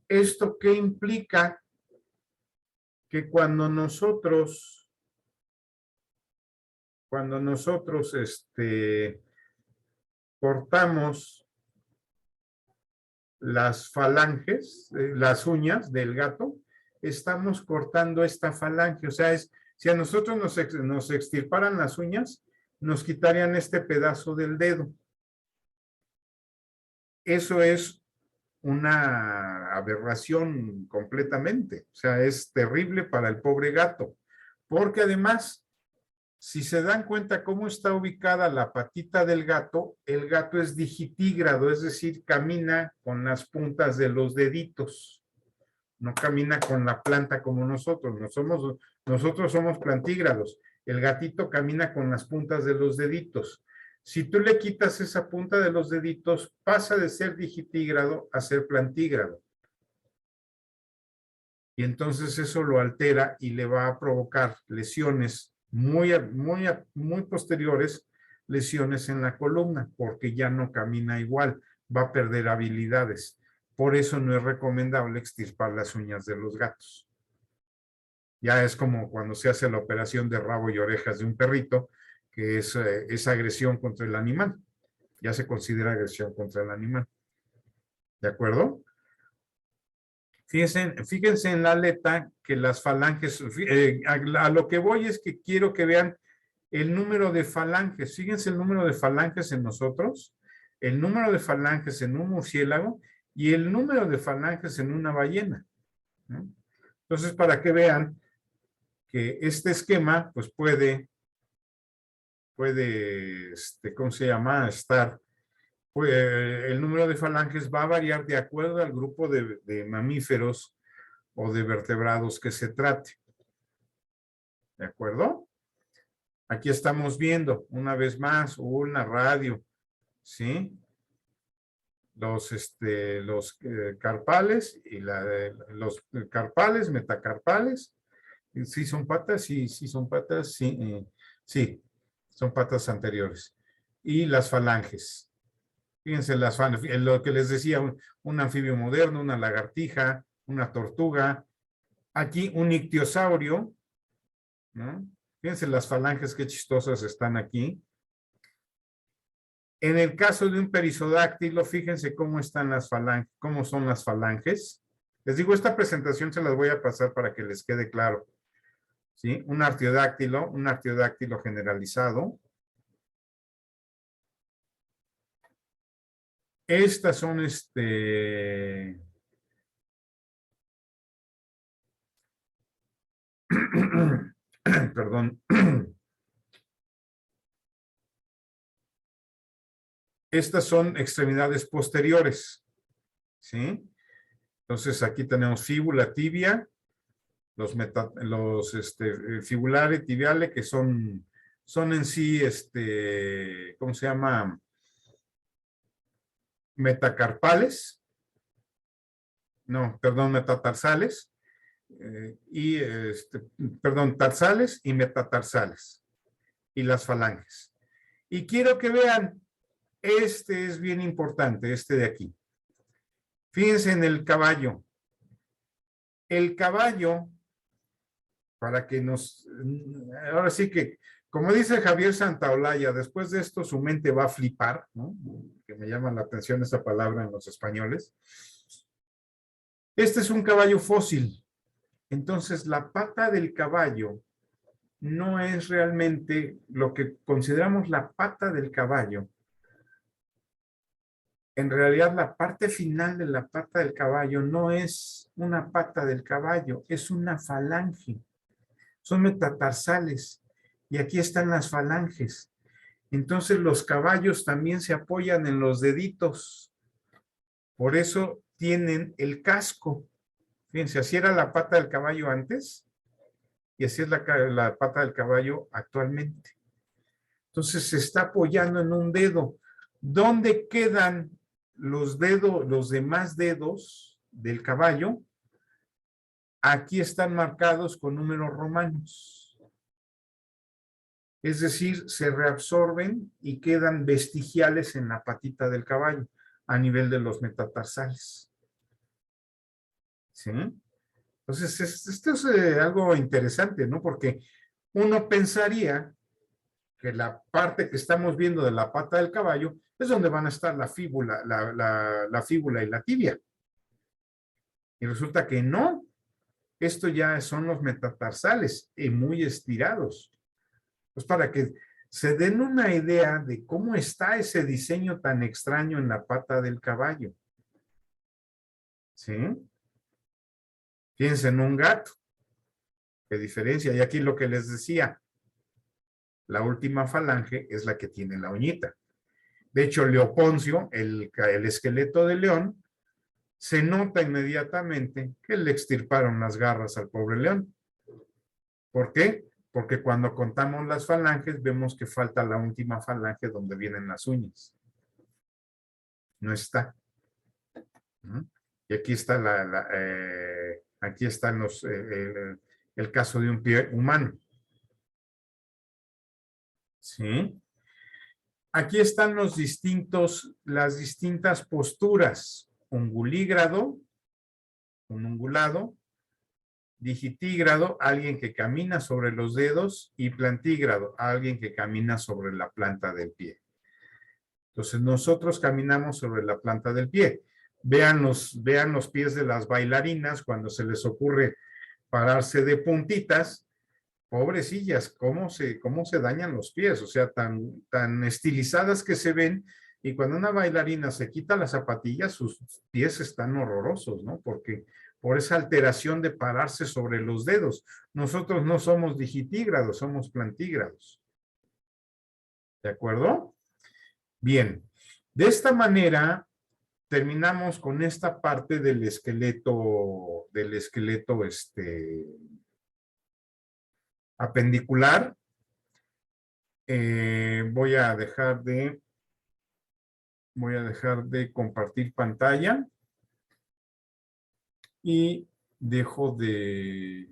¿Esto qué implica? Que cuando nosotros cortamos las falanges, las uñas del gato, estamos cortando esta falange. O sea, si a nosotros nos extirparan las uñas, nos quitarían este pedazo del dedo. Eso es una aberración completamente. O sea, es terrible para el pobre gato. Porque además, si se dan cuenta cómo está ubicada la patita del gato, el gato es digitígrado, es decir, camina con las puntas de los deditos. No camina con la planta como nosotros. Nosotros somos plantígrados. El gatito camina con las puntas de los deditos. Si tú le quitas esa punta de los deditos, pasa de ser digitígrado a ser plantígrado. Y entonces eso lo altera y le va a provocar lesiones muy posteriores, lesiones en la columna, porque ya no camina igual, va a perder habilidades. Por eso no es recomendable extirpar las uñas de los gatos. Ya es como cuando se hace la operación de rabo y orejas de un perrito, que es agresión contra el animal. Ya se considera agresión contra el animal. ¿De acuerdo? Fíjense en la aleta que las falanges, a lo que voy es que quiero que vean el número de falanges. Fíjense el número de falanges en nosotros, el número de falanges en un murciélago y el número de falanges en una ballena, ¿no? Entonces, para que vean que este esquema, pues puede, ¿cómo se llama? Pues, el número de falanges va a variar de acuerdo al grupo de mamíferos o de vertebrados que se trate. ¿De acuerdo? Aquí estamos viendo una vez más una radio, ¿sí? Los carpales y los carpales, metacarpales. ¿Sí son patas? Sí son patas, sí, sí, son patas anteriores. Y las falanges. Fíjense las falanges, lo que les decía, un anfibio moderno, una lagartija, una tortuga. Aquí un ictiosaurio, ¿no? Fíjense las falanges, qué chistosas están aquí. En el caso de un perisodáctilo, fíjense cómo están las falanges, cómo son las falanges. Les digo, esta presentación se las voy a pasar para que les quede claro. ¿Sí? Un artiodáctilo generalizado. Estas son perdón. Estas son extremidades posteriores, ¿sí? Entonces aquí tenemos fíbula, tibia, los fibulare, tibiale, que son en sí, ¿cómo se llama? Metacarpales, no, perdón, metatarsales, perdón, tarsales y metatarsales, y las falanges. Y quiero que vean, este es bien importante, este de aquí. Fíjense en el caballo. El caballo, para que ahora sí que, como dice Javier Santaolalla, después de esto su mente va a flipar, ¿no? Que me llama la atención esa palabra en los españoles. Este es un caballo fósil. Entonces, la pata del caballo no es realmente lo que consideramos la pata del caballo. En realidad, la parte final de la pata del caballo no es una pata del caballo, es una falange. Son metatarsales. Y aquí están las falanges. Entonces, los caballos también se apoyan en los deditos. Por eso tienen el casco. Fíjense, así era la pata del caballo antes y así es la pata del caballo actualmente. Entonces se está apoyando en un dedo. ¿Dónde quedan los demás dedos del caballo? Aquí están marcados con números romanos. Es decir, se reabsorben y quedan vestigiales en la patita del caballo a nivel de los metatarsales. ¿Sí? Entonces, esto es algo interesante, ¿no? Porque uno pensaría que la parte que estamos viendo de la pata del caballo es donde van a estar la fíbula, la fíbula y la tibia. Y resulta que no. Esto ya son los metatarsales y muy estirados. Pues para que se den una idea de cómo está ese diseño tan extraño en la pata del caballo. ¿Sí? Fíjense en un gato. ¿Qué diferencia? Y aquí lo que les decía, la última falange es la que tiene la uñita. De hecho, Leoponcio, el esqueleto de león, se nota inmediatamente que le extirparon las garras al pobre león. ¿Por qué? Porque cuando contamos las falanges vemos que falta la última falange donde vienen las uñas. No está. Y aquí está aquí está el caso de un pie humano. ¿Sí? Aquí están las distintas posturas. Un ungulado, Digitígrado, alguien que camina sobre los dedos, y plantígrado, alguien que camina sobre la planta del pie. Entonces nosotros caminamos sobre la planta del pie. Vean los pies de las bailarinas cuando se les ocurre pararse de puntitas. Pobrecillas, cómo se dañan los pies, o sea, tan estilizadas que se ven, y cuando una bailarina se quita las zapatillas, sus pies están horrorosos, ¿no? Porque por esa alteración de pararse sobre los dedos. Nosotros no somos digitígrados, somos plantígrados. ¿De acuerdo? Bien, de esta manera terminamos con esta parte del esqueleto apendicular. Voy a dejar de compartir pantalla y dejo de